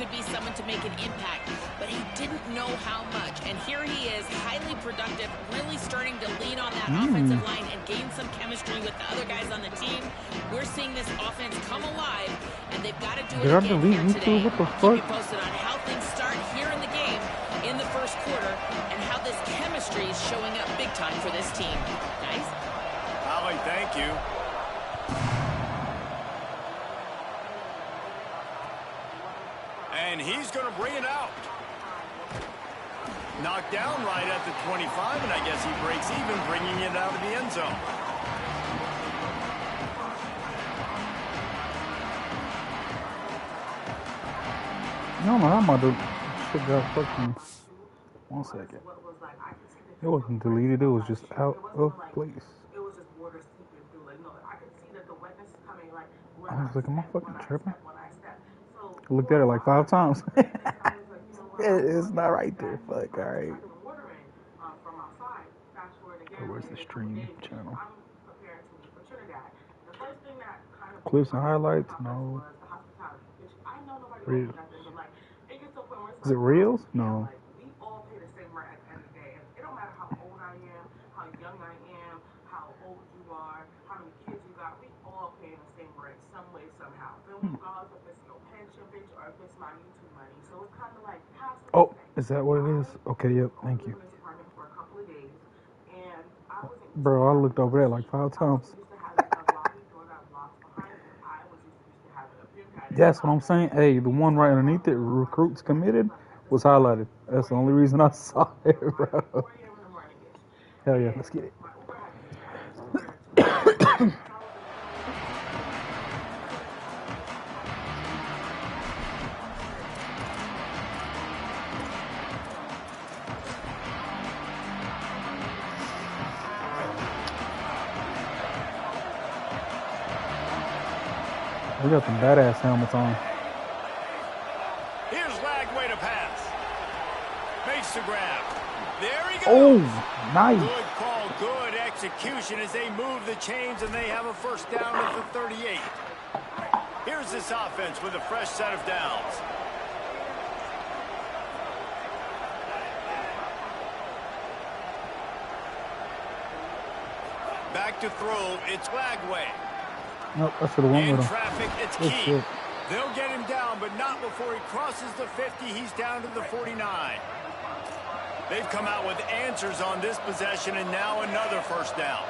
could be someone to make an impact, but he didn't know how much. And here he is, highly productive, really starting to lean on that offensive line and gain some chemistry with the other guys on the team. We're seeing this offense come alive, and they've got to do it again here today. Keep you posted on how things start here in the game in the first quarter and how this chemistry is showing up big time for this team. Guys? Holly, thank you. And he's going to bring it out. Knocked down right at the 25, and I guess he breaks even, bringing it out of the end zone. No, I'm about to shit got fucking 1 second. It wasn't deleted, it was just out of place. I was like, am I fucking tripping? I looked at it like 5 times. It's not right there. Fuck, alright. Oh, where's the stream channel? Clips and highlights? No. Reels. Is it reels? No. Oh, is that what it is? Okay, yep, thank you. Bro, I looked over there like 5 times. That's what I'm saying. Hey, the one right underneath it, recruits committed, was highlighted. That's the only reason I saw it, bro. Hell yeah, let's get it. We got some badass helmets on. Here's Lagway to pass. Makes the grab. There he goes. Oh, nice. Good call, good execution as they move the chains and they have a first down at the 38. Here's this offense with a fresh set of downs. Back to throw, it's Lagway. Nope, I should have went with him. In traffic, it's key. They'll get him down, but not before he crosses the 50. He's down to the 49. They've come out with answers on this possession, and now another first down.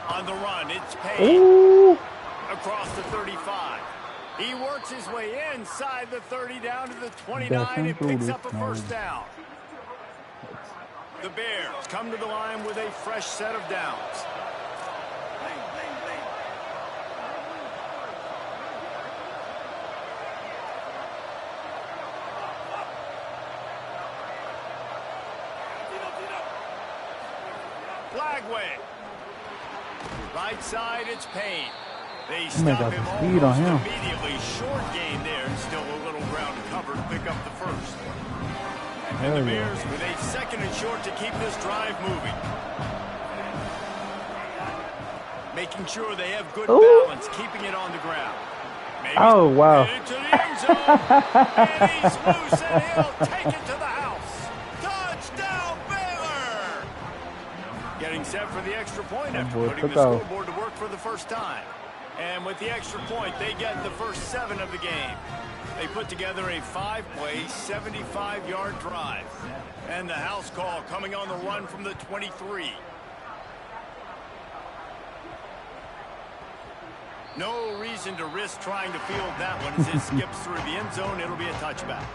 On the run, it's Payne. Across the 35. He works his way inside the 30 down to the 29 and picks up a first down. The Bears come to the line with a fresh set of downs. Lagway. Right side, it's Payne. They stop him almost immediately. Short gain there, and still a little ground covered to pick up the first. And the Bears with a second and short to keep this drive moving. Making sure they have good balance, keeping it on the ground. Maybe wow. Into the end zone. And he's loose, and he'll take it to the house. Touchdown, Baylor! Getting set for the extra point after putting the scoreboard to work for the first time. And with the extra point, they get the first 7 of the game. They put together a 5-play, 75-yard drive. And the house call coming on the run from the 23. No reason to risk trying to field that one as it skips through the end zone. It'll be a touchback.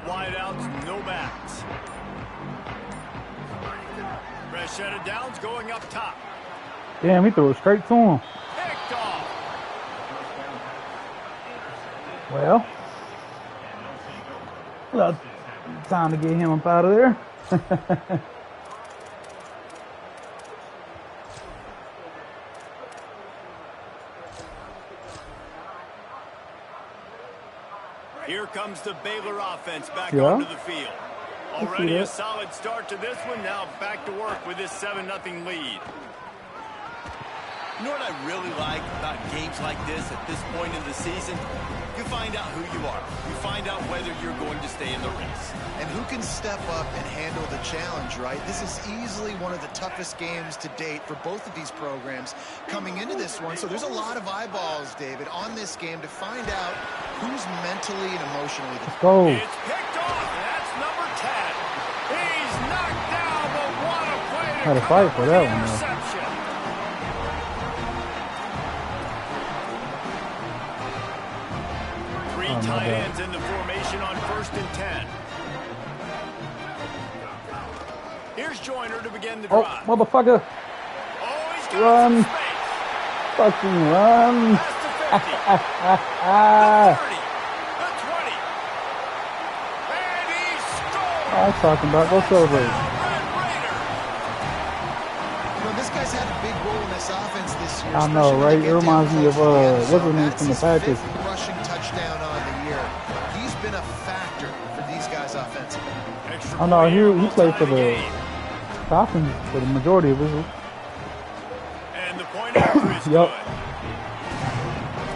Wideouts, no backs. Fresh set of downs going up top. Damn, he threw it straight to him. Picked off. Well, time to get him up out of there. Here comes the Baylor offense back onto the field. Already a solid start to this one. Now back to work with this 7-0 lead. You know what I really like about games like this at this point in the season? You find out who you are. You find out whether you're going to stay in the race. And who can step up and handle the challenge, right? This is easily one of the toughest games to date for both of these programs coming into this one. So there's a lot of eyeballs, David, on this game to find out who's mentally and emotionally. Let's go. It's picked off. That's number 10. He's knocked down, but what a play to Had to fight for that one, though. interception. Tight ends in the formation on 1st and 10. Here's Joyner to begin the drive. Oh, motherfucker. Oh, he's got Run. some space. Fucking run. Past the 50. The 30. The 20. And he scores. I was talking about. Go celebrate. Red Raider. You know, this guy's had a big role in this offense this year. I know, especially when right? they It get reminds down me of, close to the end what's his zone. name That's from the his Packers? 5th rushing touchdown on the year. He's been a factor for these guys offensively. Extra I know. point here, He we'll played tie for the game. Falcons for the majority of his. And the point after is Yup. good.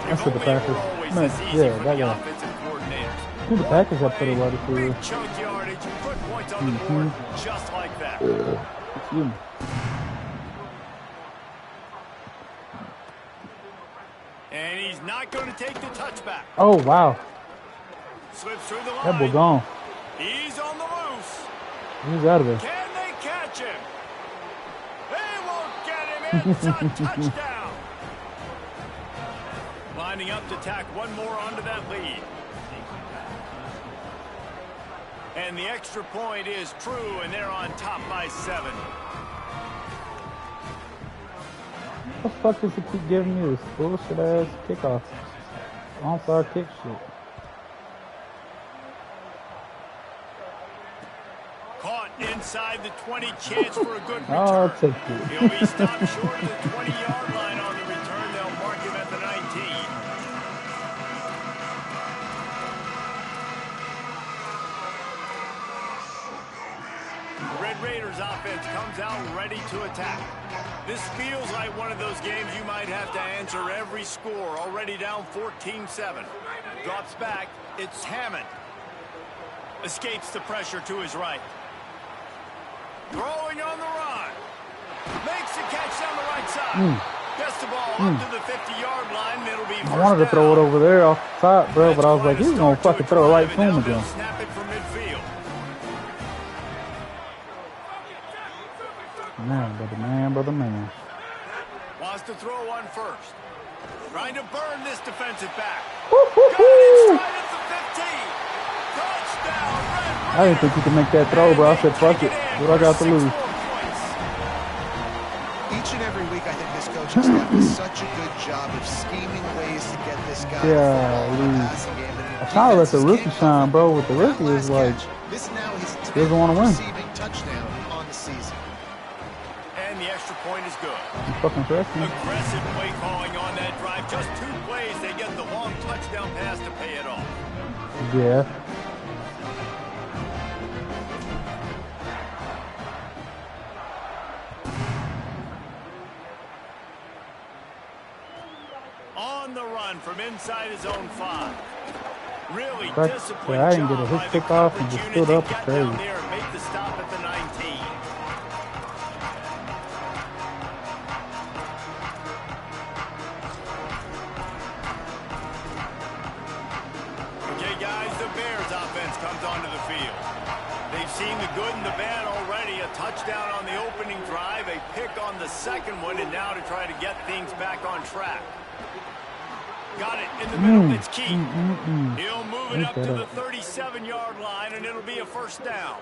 That's If for the only it were Packers. always Man, this easy yeah, for that the guy. offensive coordinators. I think the Packers have put a lot of Big through. chunk yardage, put points on the board just like that. Excuse me. And he's not going to take the touchback. Oh, wow. Slips through the line. That boy gone. He's on the loose. He's out of there. Can they catch him? They won't get him. It's a touchdown. Lining up to tack one more onto that lead. And the extra point is true, and they're on top by 7. What the fuck does he keep giving me this bullshit ass kickoff? Onside kick shit. Caught inside the 20, chance for a good return. I'll take it. He'll be stopped short of the 20-yard line on the return. They'll mark him at the 19. The Red Raiders offense comes out ready to attack. This feels like one of those games you might have to answer every score. Already down 14-7. Drops back. It's Hammond. Escapes the pressure to his right. Throwing on the run. Makes the catch down the right side. Gets the ball up to the 50-yard line, and it'll be first I wanted to throw it over there off the top, bro, but I was like, he's gonna fucking throw it right to him again. Snap it from midfield. Man. Wants to throw one first. Trying to burn this defensive back. Woo-hoo-hoo! Got it inside at the 15. Touchdown, Red I didn't think he could make that throw, bro. I said, fuck it. What I got to lose? Each and every week, I think this coaching staff does such a good job of scheming ways to get this guy Yeah, the ball in the passing game. I try to let the rookie shine, bro. With the rookie, is like, this now his doesn't want to win. receiving touchdown on the season. And the extra point is good. He's fucking freshman. Aggressive play calling on that drive. Just 2 plays, they get the long touchdown pass to pay it off. Yeah. On the run from inside his own 5. Really But, disciplined yeah, I didn't job get a hit by the kickoff and coverage just unit stood to up. get It's down crazy. there and make the stop at the 19. Okay, guys, the Bears offense comes onto the field. They've seen the good and the bad already. A touchdown on the opening drive, a pick on the second one, and now to try to get things back on track. Got it in the middle. It's key. He'll move it up to the 37-yard line, and it'll be a first down.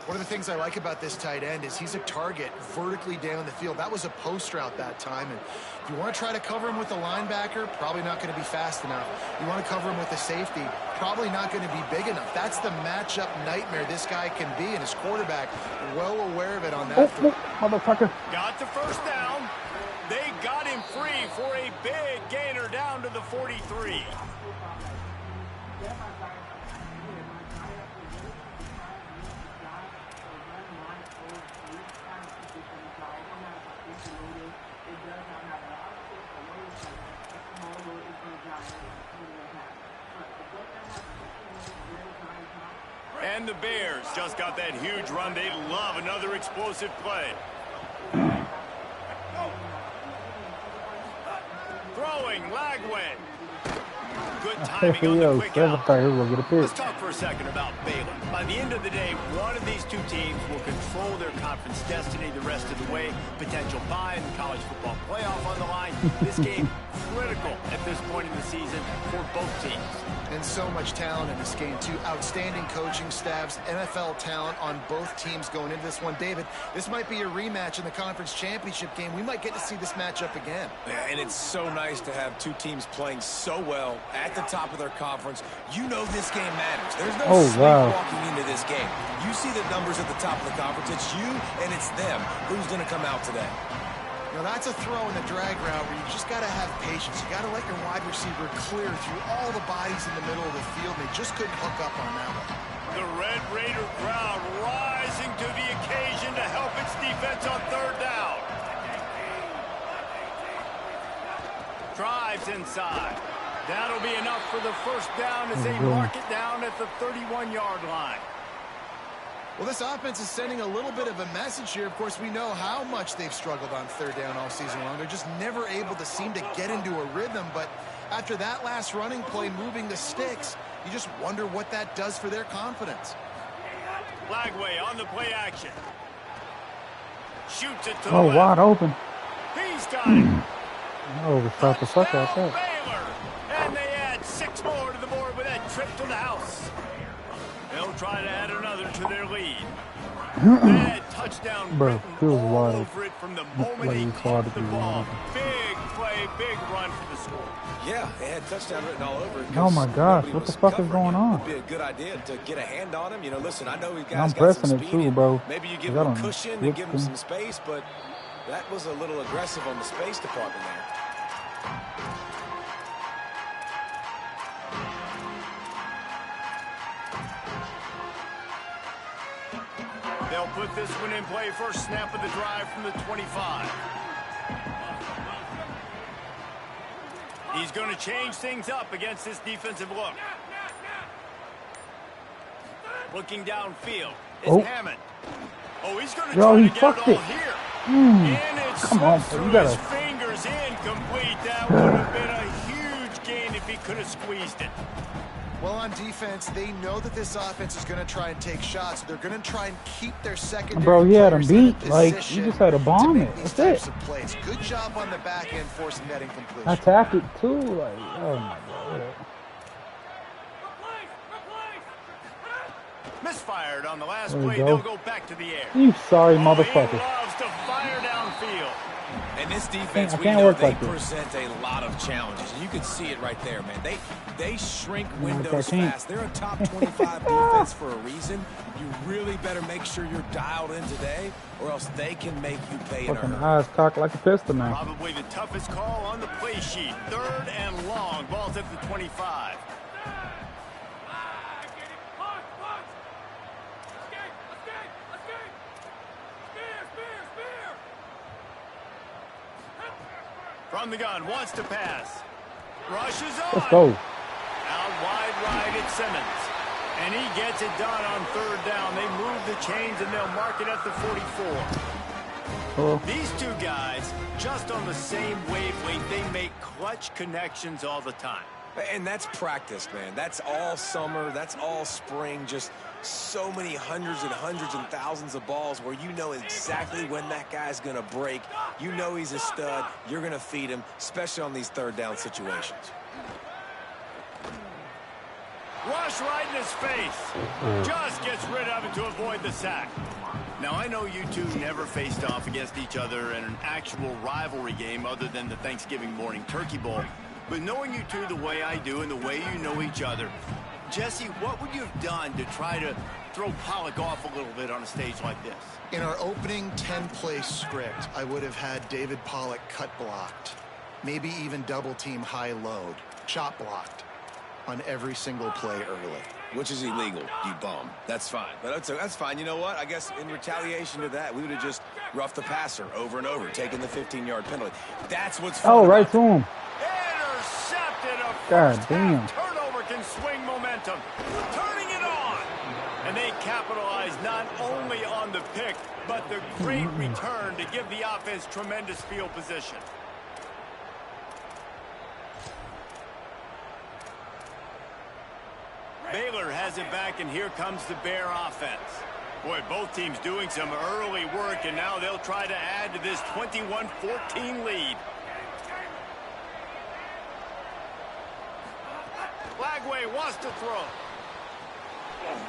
One of the things I like about this tight end is he's a target vertically down the field. That was a post route that time. And if you want to try to cover him with a linebacker, probably not going to be fast enough. You want to cover him with a safety, probably not going to be big enough. That's the matchup nightmare this guy can be, and his quarterback well aware of it on that throw. Motherfucker. Got the first down. They got him free for a big gainer down to the 43. And the Bears just got that huge run. They love another explosive play. Throwing, Lagway. Good timing on the quick out. Let's talk for a second about Baylor. By the end of the day, one of these two teams will control their conference destiny the rest of the way. Potential bye in the college football playoff on the line. This game critical at this point in the season for both teams. And so much talent in this game, too. Outstanding coaching staffs, NFL talent on both teams going into this one. David, this might be a rematch in the conference championship game. We might get to see this matchup again. Yeah, and it's so nice to have two teams playing so well at the top of their conference. You know this game matters. There's no sleepwalking into this game. You see the numbers at the top of the conference. It's you and it's them. Who's going to come out today? Now that's a throw in the drag route where you just got to have patience. You got to let your wide receiver clear through all the bodies in the middle of the field. They just couldn't hook up on that one. The Red Raider crowd rising to the occasion to help its defense on third down. Drives inside. That'll be enough for the first down as they mark it down at the 31-yard line. Well, this offense is sending a little bit of a message here. Of course, we know how much they've struggled on third down all season long. They're just never able to seem to get into a rhythm. But after that last running play moving the sticks, you just wonder what that does for their confidence. Lagway on the play action. Shoots it to the left. Wide open. He's got it. Overshot the fuck out there. Baylor. And they add 6 more to the board with that trip to the house. They'll try to add another to their lead. That touchdown written all over it from the moment he caught the ball. Big play, big run for the score. Yeah, they had touchdown written all over it. Oh my gosh, what the fuck is going on? It would be a good idea to get a hand on him. You know, listen, I know these guys I'm got some pressing it speed. too, bro. Maybe you give him a cushion and give him some space, but that was a little aggressive on the space department there. They'll put this one in play. First snap of the drive from the 25. He's going to change things up against this defensive look. Looking downfield is Hammond. Oh, he's going to try to get it all here. And it slips through his fingers. Incomplete. That would have been a huge gain if he could have squeezed it. Well, on defense, they know that this offense is going to try and take shots. They're going to try and keep their secondary. Bro, he had him beat. Like, you just had to bomb it. That's it. Plays. Good job on the back end forcing that incompletion. I tapped it too. Like, oh my God. Misfired on the last play. They'll go back to the air. You sorry motherfucker. He loves to fire downfield. And this defense, we know they present a lot of challenges. And you can see it right there, man. They shrink windows fast. They're a top 25 defense for a reason. You really better make sure you're dialed in today, or else they can make you pay in a hurry. Eyes cocked like a pistol now. Probably the toughest call on the play sheet. Third and long. Ball's at the 25. From the gun, wants to pass. Rushes on. Let's go. Out wide right at Simmons. And he gets it done on third down. They move the chains and they'll mark it at the 44. These two guys, just on the same wavelength, they make clutch connections all the time. And that's practice, man. That's all summer. That's all spring. Just so many hundreds and thousands of balls where you know exactly when that guy's going to break. You know he's a stud. You're going to feed him, especially on these third down situations. Rush right in his face. Just gets rid of it to avoid the sack. Now, I know you two never faced off against each other in an actual rivalry game other than the Thanksgiving morning Turkey Bowl. But knowing you two the way I do and the way you know each other, Jesse, what would you have done to try to throw Pollock off a little bit on a stage like this? In our opening 10-play script, I would have had David Pollock cut blocked. Maybe even double-team high load. Chop blocked. on every single play early. Which is illegal, you bum. That's fine. But that's fine. You know what? I guess in retaliation to that, we would have just roughed the passer over and over, taking the 15-yard penalty. That's what's fun. Oh, right to him. Intercepted. A God damn. turnover can swing momentum. Turning it on. And they capitalize not only on the pick, but the great return to give the offense tremendous field position. Baylor has it back, and here comes the Bear offense. Boy, both teams doing some early work, and now they'll try to add to this 21-14 lead. Flagway wants to throw.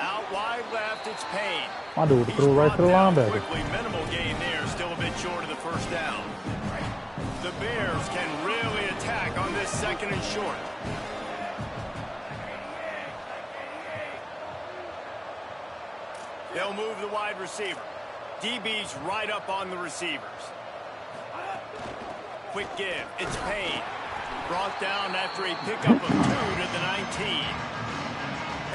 Out wide left, it's Payne. My dude threw right to the linebacker. Quickly, minimal gain there, still a bit short of the first down. The Bears can really attack on this 2nd and short. They'll move the wide receiver. DB's right up on the receivers. Quick give. It's Payne. Brought down after a pickup of 2 to the 19.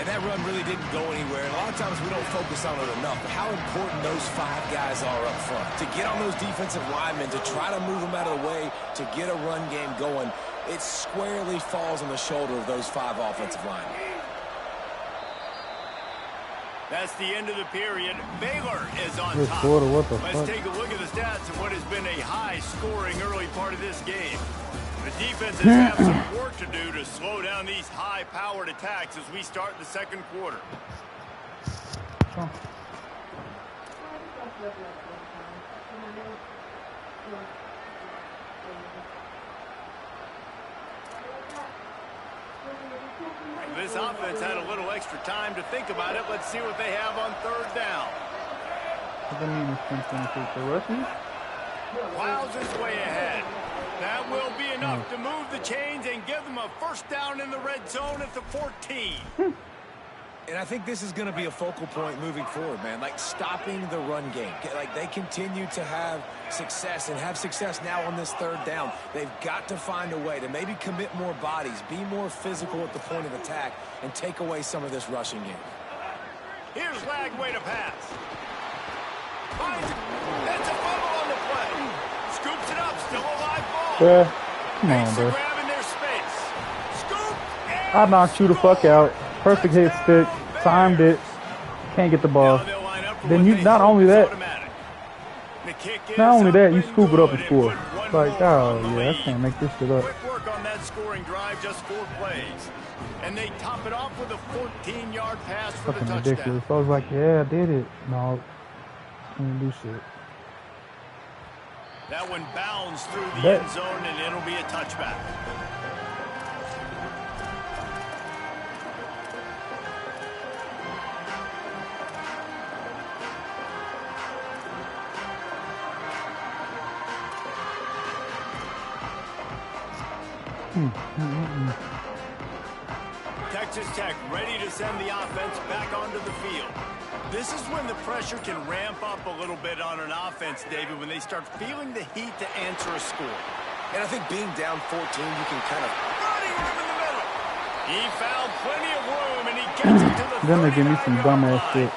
And that run really didn't go anywhere. And a lot of times we don't focus on it enough. But how important those 5 guys are up front. To get on those defensive linemen, to try to move them out of the way, to get a run game going, it squarely falls on the shoulder of those 5 offensive linemen. That's the end of the period. Baylor is on top. Let's take a look at the stats of what has been a high-scoring early part of this game. The defenses have some work to do to slow down these high-powered attacks as we start the 2nd quarter. This offense had a little extra time to think about it. Let's see what they have on 3rd down. Plows his way ahead. That will be enough to move the chains and give them a 1st down in the red zone at the 14. And I think this is going to be a focal point moving forward, man. Like stopping the run game. Like they continue to have success and have success now on this 3rd down. They've got to find a way to maybe commit more bodies, be more physical at the point of attack, and take away some of this rushing game. Here's Flagway to pass. That's a fumble on the play. Scoops it up, still a live ball. Yeah, come on, bro. I knocked you the fuck out. Perfect hit stick. Timed it. Can't get the ball. Then you not only that, you scoop it up and score. Like, oh yeah, I can't make this shit up. Quick work on that scoring drive, just 4 plays. And they top it off with a 14-yard pass for the touchdown. Ridiculous. I was like, yeah, I did it. No, I didn't do shit. That one bounds through the end zone, and it'll be a touchback. Texas Tech ready to send the offense back onto the field. This is when the pressure can ramp up a little bit on an offense, David, when they start feeling the heat to answer a score. And I think being down 14, you can kind of... Running room in the middle. He found plenty of room, and he gets it to the 39-yard line. Then they give me some dumbass shit.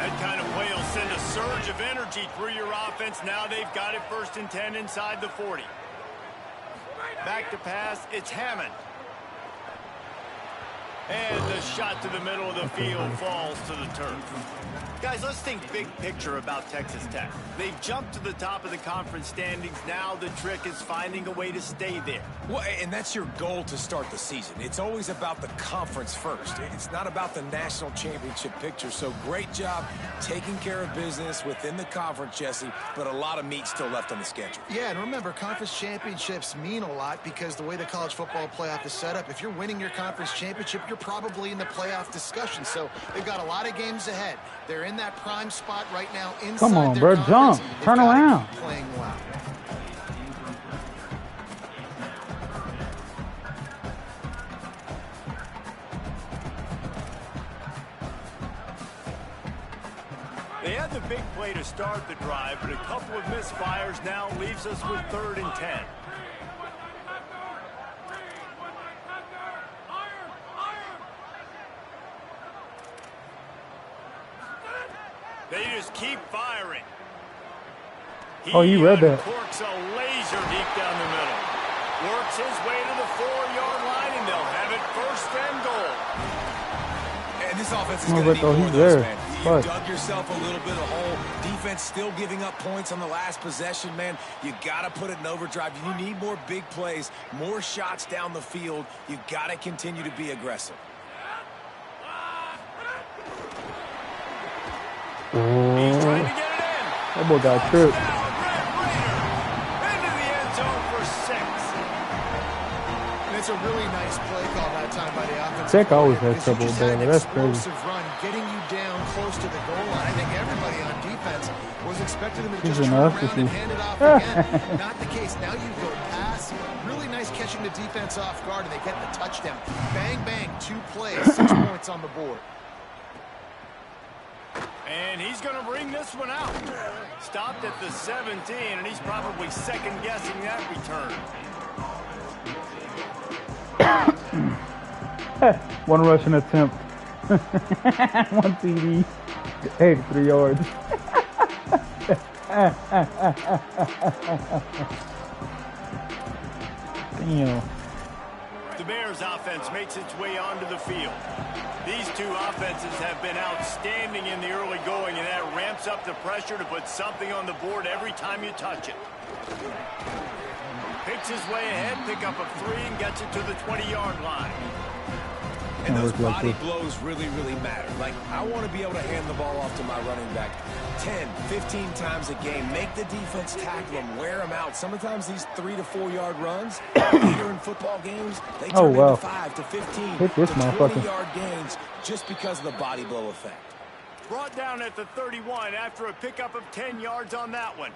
That kind of play will send a surge of energy through your offense. Now they've got it 1st and 10 inside the 40. Back to pass, it's Hammond. And the shot to the middle of the field falls to the turf. Guys, let's think big picture about Texas Tech. They've jumped to the top of the conference standings. Now the trick is finding a way to stay there. Well, and that's your goal to start the season. It's always about the conference first. It's not about the national championship picture. So great job taking care of business within the conference, Jesse, but a lot of meat still left on the schedule. Yeah, and remember, conference championships mean a lot because the way the college football playoff is set up, if you're winning your conference championship, you're probably in the playoff discussion. So they've got a lot of games ahead. They're in that prime spot right now inside. Come on, their bro, conference. jump, turn around. Keep playing well. They had the big play to start the drive, but a couple of misfires now leaves us with 3rd and 10. They just keep firing. Oh, you read that. Corks a laser deep down the middle. Works his way to the 4-yard line, and they'll have it 1st and goal. And this offense is going to need more of those, man. You dug yourself a little bit of a hole. Defense still giving up points on the last possession, man. You got to put it in overdrive. You need more big plays, more shots down the field. You got to continue to be aggressive. He's trying to get it in. That boy got tripped. Into the end zone for 6. And it's a really nice play call that time by the offense. Tech always has trouble with Baylor. That's crazy. Run, getting you down close to the goal line. I think everybody on defense was expecting them to just turn around and hand it off again. Not the case. Now you go pass. Really nice catching the defense off guard, and they get the touchdown. Bang, bang, 2 plays, 6 points on the board. And he's going to bring this one out. Stopped at the 17, and he's probably second-guessing that return. 1 rushing attempt. 1 TD. 83 yards. Damn. The Bears offense makes its way onto the field. These 2 offenses have been outstanding in the early going, and that ramps up the pressure to put something on the board every time you touch it. Picks his way ahead, pick up a 3, and gets it to the 20-yard line. And those body blows really, really matter. Like, I want to be able to hand the ball off to my running back 10, 15 times a game. Make the defense tackle them, wear them out. Sometimes these 3 to 4 yard runs, later in football games, they turn into 5 to 15 to 20-yard gains just because of the body blow effect. Brought down at the 31 after a pickup of 10 yards on that one.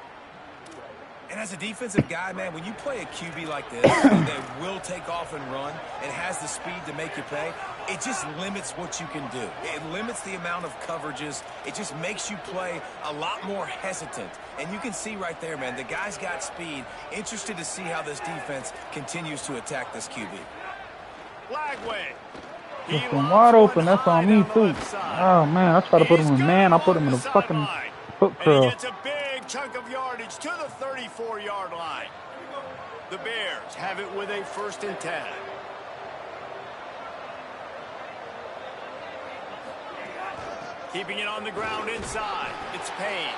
And as a defensive guy, man, when you play a QB like this, that will take off and run and has the speed to make you pay, it just limits what you can do. It limits the amount of coverages. It just makes you play a lot more hesitant. And you can see right there, man, the guy's got speed. Interested to see how this defense continues to attack this QB. Flagway. Just been wide open. That's on me, too. Oh, man. I try to put him in man. I put him in a fucking foot curl. It's a big chunk of yardage to the 34-yard line. The Bears have it with a 1st and 10. Keeping it on the ground inside. It's Payne.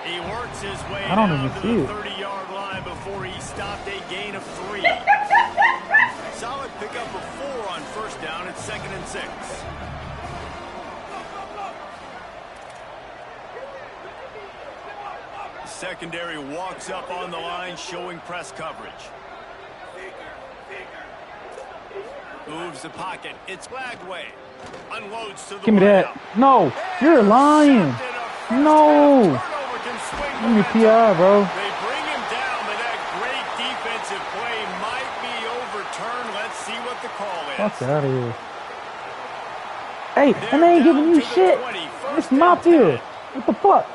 He works his way down to the 30-yard line before he stopped a gain of 3. Solid pickup of 4 on 1st down. It's 2nd and 6. Secondary walks up on the line, showing press coverage. Moves the pocket. It's Flagway. Unloads to the Give me that. No, you're lying. No. Give me PI, bro. They bring him down, but that great defensive play might be overturned. Let's see what the call is. Fuck out of here. Hey, and they ain't giving you shit. It's my field. What the fuck?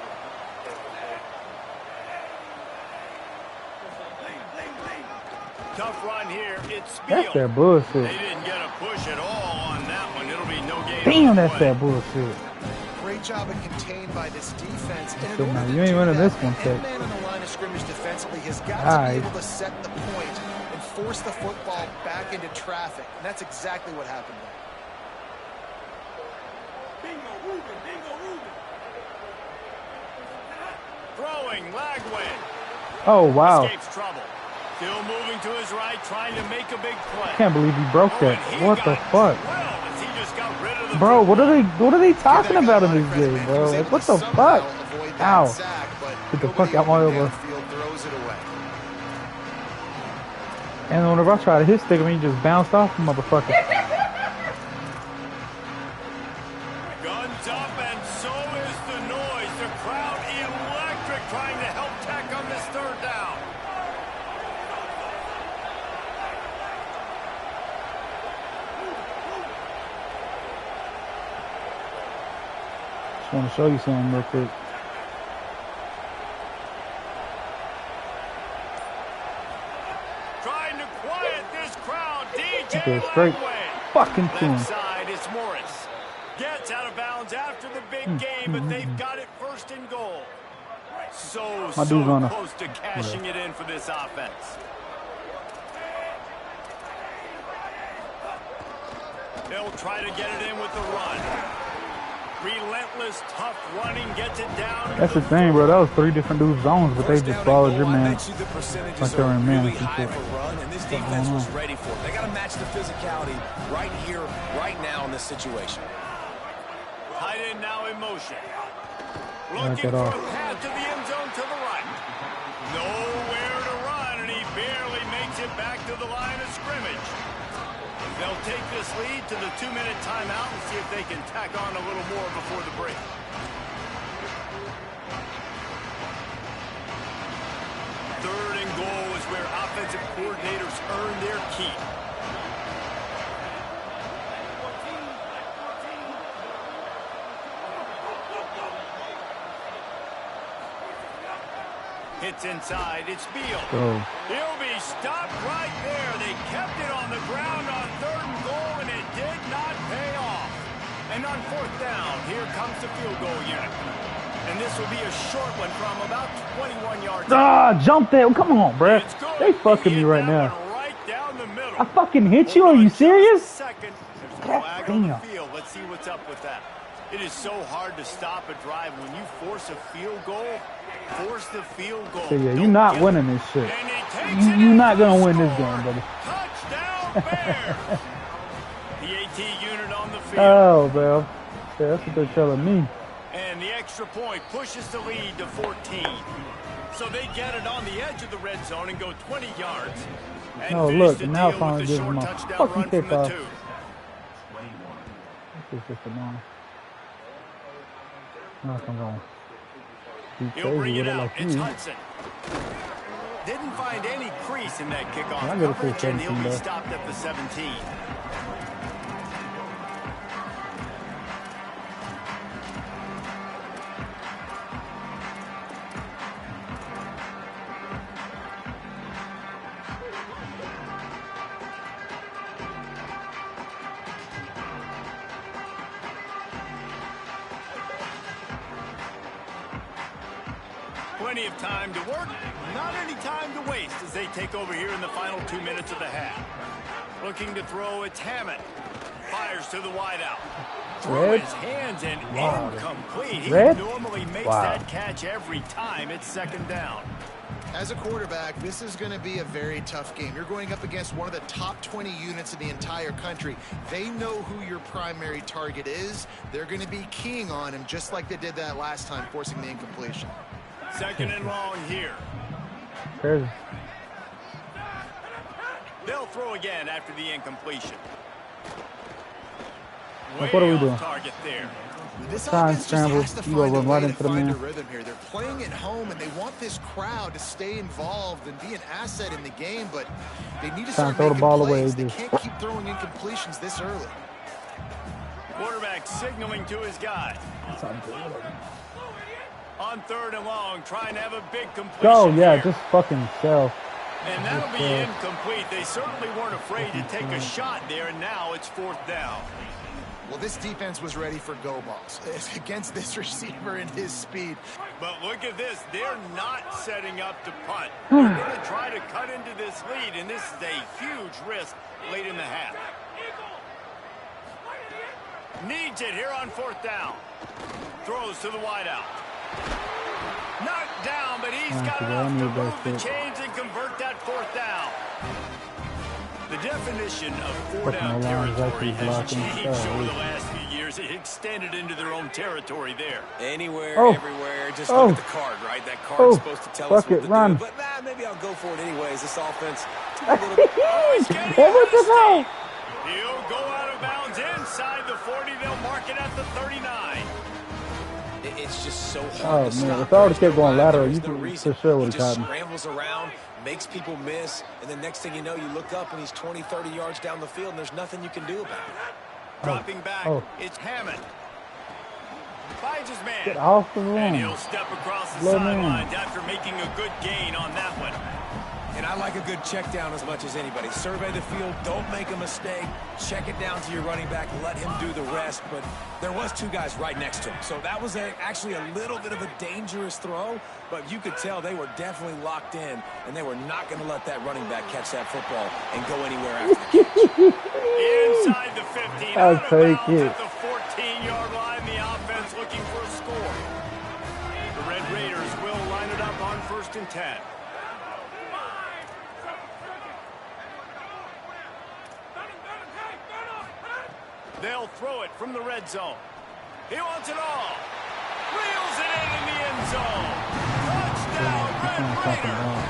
Tough run here. It's That's that bullshit. They didn't get a push at all on that one. It'll be no gain. Damn, that's that bullshit. Great job of contained by this defense. And So now you ain't winning this one, Tech. Man on the line of scrimmage defensively has got to be able to set the point and force the football back into traffic. And that's exactly what happened there. Throwing Lagway. Oh, wow. Escapes trouble. Still moving to his right, trying to make a big play. I can't believe he broke that. What the fuck? Well, as he just got rid of the Bro, what are they talking about in this game, bro? Like, what the fuck? Ow. Get the fuck out my elbow. And whenever I try to hit stick him, he just bounced off the motherfucker. Guns up, and so is the noise. The crowd electric, trying to help Tech on this 3rd down. Just want to show you something real quick. Trying to quiet this crowd. DJ Okay, straight fucking to him. Left side, it's Morris. Gets out of bounds after the big game, but they've got it 1st so gonna close to cashing it in for this offense. They'll try to get it in with the run. Relentless, tough running, gets it down. That's the thing, bro. That was 3 different dudes' zones, but they just followed your man. The percentages like they're are in man really high for run, and this defense was ready for it. They got to match the physicality right here, right now in this situation. Tight end now in motion. Looking for a path to the end zone to the right. Nowhere to run, and he barely makes it back to the line of scrimmage. They'll take this lead to the 2-minute timeout and see if they can tack on a little more before the break. Third and goal is where offensive coordinators earn their keep. Hits inside, it's Beal. He'll be stopped right there. They kept it on the ground on 3rd and goal, and it did not pay off. And on 4th down, here comes the field goal unit. And this will be a short one from about 21 yards. Jump there. Come on, bruh. They fucking me right now. Right down the middle. I fucking hit you? Are you serious? Second. Flag on the field. Let's see what's up with that. It is so hard to stop a drive when you force a field goal. Force the field goal. So yeah, you're not winning this shit. You're not gonna win this game, buddy. Touchdown Bears. The AT unit on the field. Oh, man. Yeah, that's what they're telling me. And the extra point pushes the lead to 14. So they get it on the edge of the red zone and go 20 yards. And oh, look, now finally gives him a fucking kickoff. This is just annoying. Now come on. He'll bring it out. It's Hudson. Didn't find any crease in that kickoff coverage, and he'll be stopped at the 17. Plenty of time to work, not any time to waste as they take over here in the final 2 minutes of the half. Looking to throw, it's Hammond. Fires to the wideout. Through his hands and incomplete. He normally makes that catch every time. It's 2nd down. As a quarterback, this is going to be a very tough game. You're going up against one of the top 20 units in the entire country. They know who your primary target is. They're going to be keying on him just like they did that last time, forcing the incompletion. 2nd and long here. They'll throw again after the incompletion. What are we doing? Target there. This offense just has to find a way to find a rhythm here. They're playing at home, and they want this crowd to stay involved and be an asset in the game, but they need to start making plays. They can't keep throwing incompletions this early. Quarterback signaling to his guy. On 3rd and long, trying to have a big completion. Oh, yeah, here. just fucking sell. And that'll be incomplete. They certainly weren't afraid to take a shot there, and now it's 4th down. Well, this defense was ready for go balls against this receiver and his speed. But look at this. They're not setting up to punt. They're going to try to cut into this lead, and this is a huge risk late in the half. Needs it here on 4th down. Throws to the wideout. Knocked down, but he's got enough to move the chains and convert that 4th down. The definition of 4-down territory has changed over the last few years. It extended into their own territory there. Anywhere, everywhere, just look at the card, right? That card's supposed to tell us what to do. But maybe I'll go for it anyways. This offense took a little bit. He's getting out. He'll go out of bounds inside the 40. They'll mark it at the 39. It's just so hard to stop. If I would have kept going lateral, you for sure would have caught him. Scrambles around, makes people miss, and then next thing you know, you look up and he's 20, 30 yards down the field, and there's nothing you can do about it. Dropping back, it's Hammond. Finds his man. Get off the And line. he'll step across the Blow sidelines man. after making a good gain on that one. And I like a good check down as much as anybody. Survey the field, don't make a mistake. Check it down to your running back, let him do the rest. But there was two guys right next to him. So that was actually a little bit of a dangerous throw, but you could tell they were definitely locked in, and they were not going to let that running back catch that football and go anywhere after the catch. Inside the 15, I'll out of take bounds it. at the 14-yard line. The offense looking for a score. The Red Raiders will line it up on 1st and 10. They'll throw it from the red zone. He wants it all. Reels it in the end zone. Touchdown, Red Raider.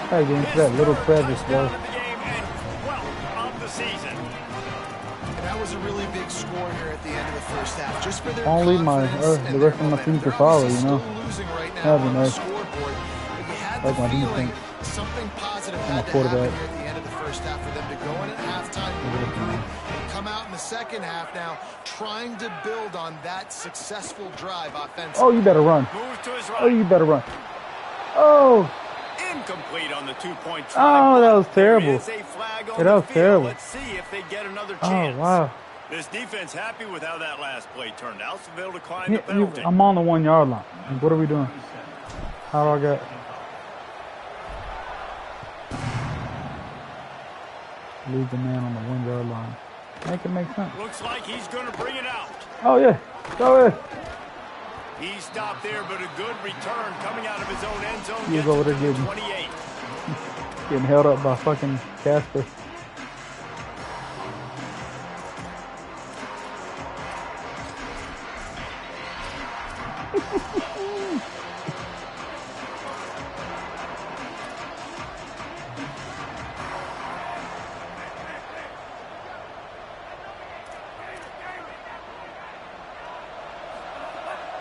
Hey, get into that little Travis, bro. Touchdown of the game and 12th of the season. And that was a really big score here at the end of the first half. Just for their Only confidence and the their rest of my momentum. team to They're follow, obviously you know. still losing right now That'd be on the nice. scoreboard. But you had Like the my feeling defense. something positive I'm a had to happen quarterback. here at the end of the first half for them to go in at halftime, regroup, and come out in the second half now trying to build on that successful drive offensively. Oh, you better run. Moves to his Oh, right. you better run. Oh, Incomplete on the two-point try. oh, that was terrible. There is a flag on Yeah, that the was field. terrible. Let's see if they get another oh, chance. wow. This defense happy with how that last play turned out, so they'll decline the penalty. I'm on the 1 yard line. What are we doing? How do I get? Leave the man on the 1 yard line. Make it make sense. Looks like he's going to bring it out. Oh yeah, go ahead. He stopped there, but a good return coming out of his own end zone. He was Gets over it there to the getting- 28. Getting held up by fucking Casper.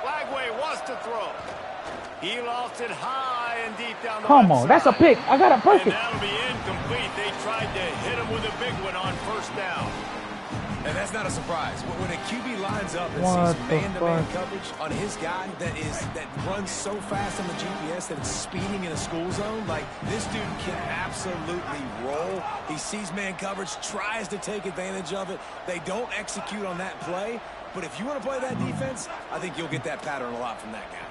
Flagway wants to throw. He lost it high and deep down the Come left on, that's a side. pick. I got it And perfect. that'll be incomplete. They tried to hit him with a big one on 1st down. And that's not a surprise. When a QB lines up and What sees the man-to-man fuck? coverage on his guy that runs so fast on the GPS that it's speeding in a school zone, like this dude can absolutely roll. He sees man coverage, tries to take advantage of it. They don't execute on that play. But if you want to play that defense, I think you'll get that pattern a lot from that guy.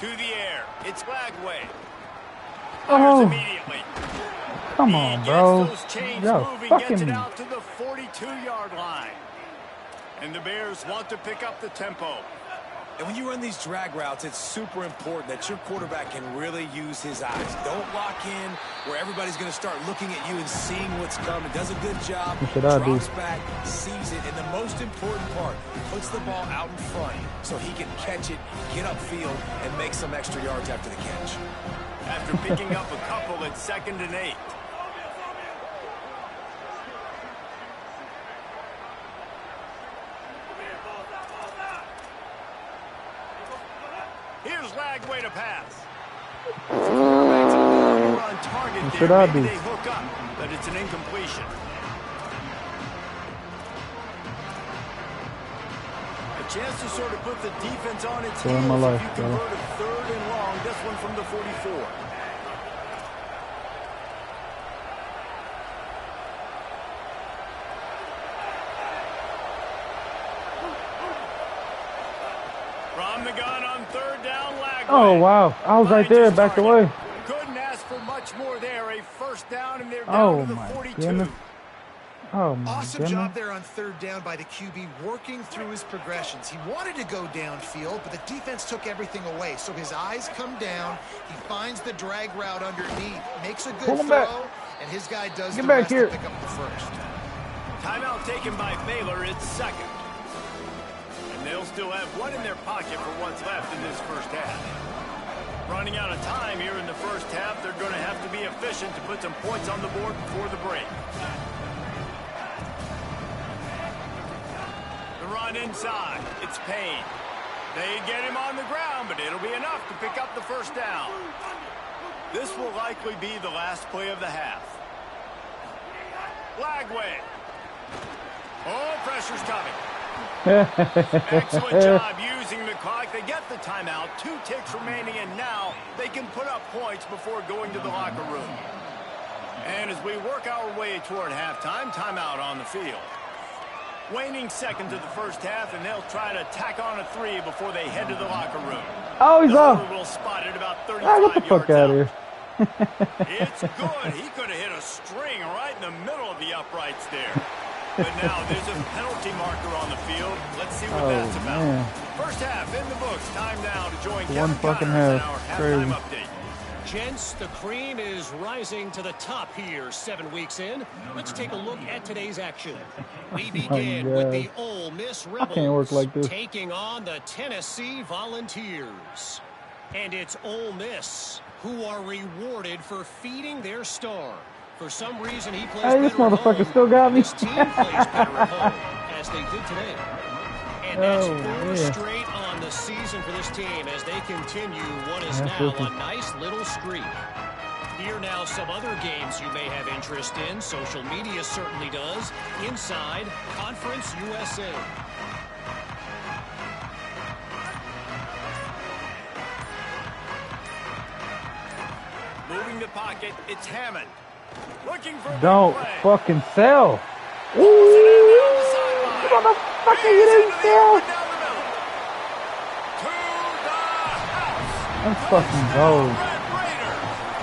To the air. It's Flagway. Oh, Immediately. come He on, gets bro. those chains Yo, moving, gets fucking it out to the 42-yard line. And the Bears want to pick up the tempo. And when you run these drag routes, it's super important that your quarterback can really use his eyes. Don't lock in where everybody's going to start looking at you and seeing what's coming. Does a good job, What should I do? drops back, sees it, and the most important part, puts the ball out in front so he can catch it, get upfield, and make some extra yards after the catch. After picking up a couple at 2nd and 8. Here's Flagway to pass. On target What there. should I Maybe do? they hook up, but it's an incompletion. A chance to sort of put the defense on its Story of heels my if life, you brother. convert a 3rd and long. This one from the 44. From the gun on 3rd down, Flagway. Oh wow, I was right Finds there, his backed target. away. Couldn't ask for much more there. A 1st down, and they're down Oh to the my 42. goodness. Oh my Awesome goodness. job there on 3rd down by the QB, working through his progressions. He wanted to go downfield, but the defense took everything away. So his eyes come down. He finds the drag route underneath, makes a Pull good him throw, back. and his guy does Get the back rest here. to pick up the 1st. Timeout taken by Baylor. It's 2nd. And they'll still have one in their pocket for what's left in this 1st half. Running out of time here in the 1st half. They're going to have to be efficient to put some points on the board before the break. The run inside. It's Payne. They get him on the ground, but it'll be enough to pick up the 1st down. This will likely be the last play of the half. Flagway Oh, pressure's coming. Excellent job using the clock. They get the timeout. 2 ticks remaining, and now they can put up points before going to the locker room. And as we work our way toward halftime, timeout on the field. Waning seconds of the first half, and they'll try to tack on a 3 before they head to the locker room. Oh, he's off. Will spot it about 35 get the fuck out of here. It's good. He could have hit a string right in the middle of the uprights there. But now there's a penalty marker on the field. Let's see what that's about. Man. First half in the books. Time now to join One Kevin fucking Connors in half. our halftime update. Gents, the cream is rising to the top here 7 weeks in. Let's take a look at today's action. We begin with the Ole Miss Rebels can't work like this. taking on the Tennessee Volunteers. And it's Ole Miss who are rewarded for feeding their star. For some reason, he plays Hey, this better at motherfucker home. still got me. This team plays better at home, as they did today. And that's four straight on the season for this team as they continue what is now a nice little streak. Here now some other games you may have interest in. Social media certainly does. Inside Conference USA. Moving the pocket, it's Hammond. Looking for Don't play. fucking sell. Ooh, motherfucker, you didn't sell. Let's fucking go.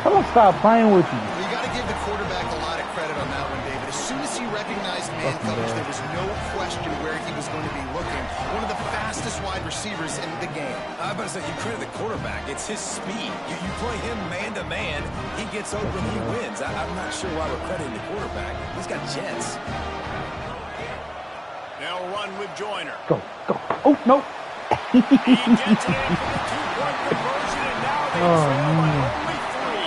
I'm gonna stop playing with you. You got to give the quarterback a lot of credit on that one, David. As soon as he recognized man coverage, there was no question where he was going to be looking. One of the fastest wide receivers in the game. I was about to say, you credit the quarterback. It's his speed. You play him man-to-man, he gets open, he wins. I'm not sure why we're crediting the quarterback. He's got jets. They'll run with Joyner. Go, go. Oh, no. He gets it in for the 2-point conversion, and now they trail by only 3.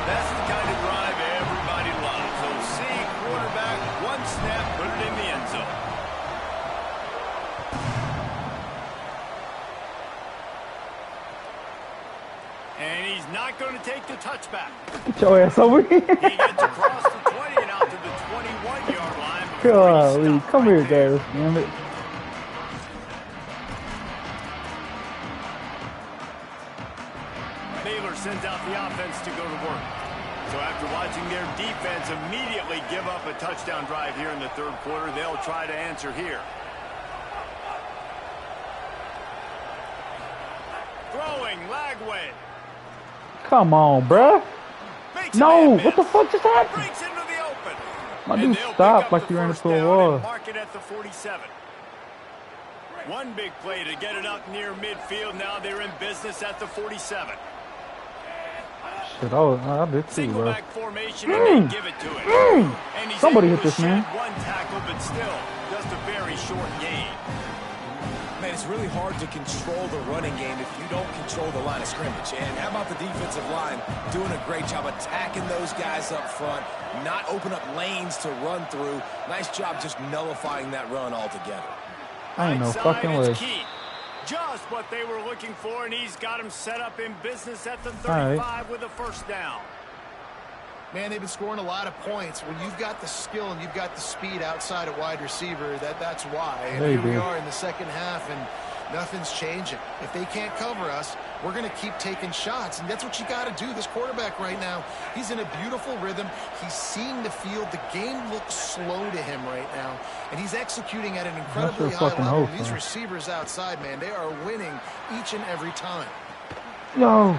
That's the kind of drive everybody loves. So see quarterback, one snap, put it in the end zone. And he's not going to take the touchback. Get your ass over here. He gets across the 20 and out to the 21-yard line. Golly, come here, guys. Damn it. Baylor sends out the offense to go to work. So after watching their defense immediately give up a touchdown drive here in the third quarter, they'll try to answer here. Throwing, Lagway. Come on, bruh. No, what the fuck just happened? Breaks into the open. My dude stopped like he ran into a wall. Mark it at the 47. One big play to get it up near midfield. Now they're in business at the 47. Shit, I did too, bro. Back formation and they give it to it. And he's Somebody able hit this to man. shed one tackle, but still just a very short gain. Man, it's really hard to control the running game if you don't control the line of scrimmage. And how about the defensive line doing a great job attacking those guys up front, not open up lanes to run through. Nice job just nullifying that run altogether. I ain't no Right fucking side way. is Keith. Just what they were looking for, and he's got him set up in business at the 35 with a first down. Man, they've been scoring a lot of points. When you've got the skill and you've got the speed outside at wide receiver, that's why. And here we are in the second half, and nothing's changing. If they can't cover us, we're going to keep taking shots, and that's what you got to do. This quarterback right now, he's in a beautiful rhythm. He's seeing the field. The game looks slow to him right now, and he's executing at an incredibly high level. These receivers outside, man, they are winning each and every time. Yo.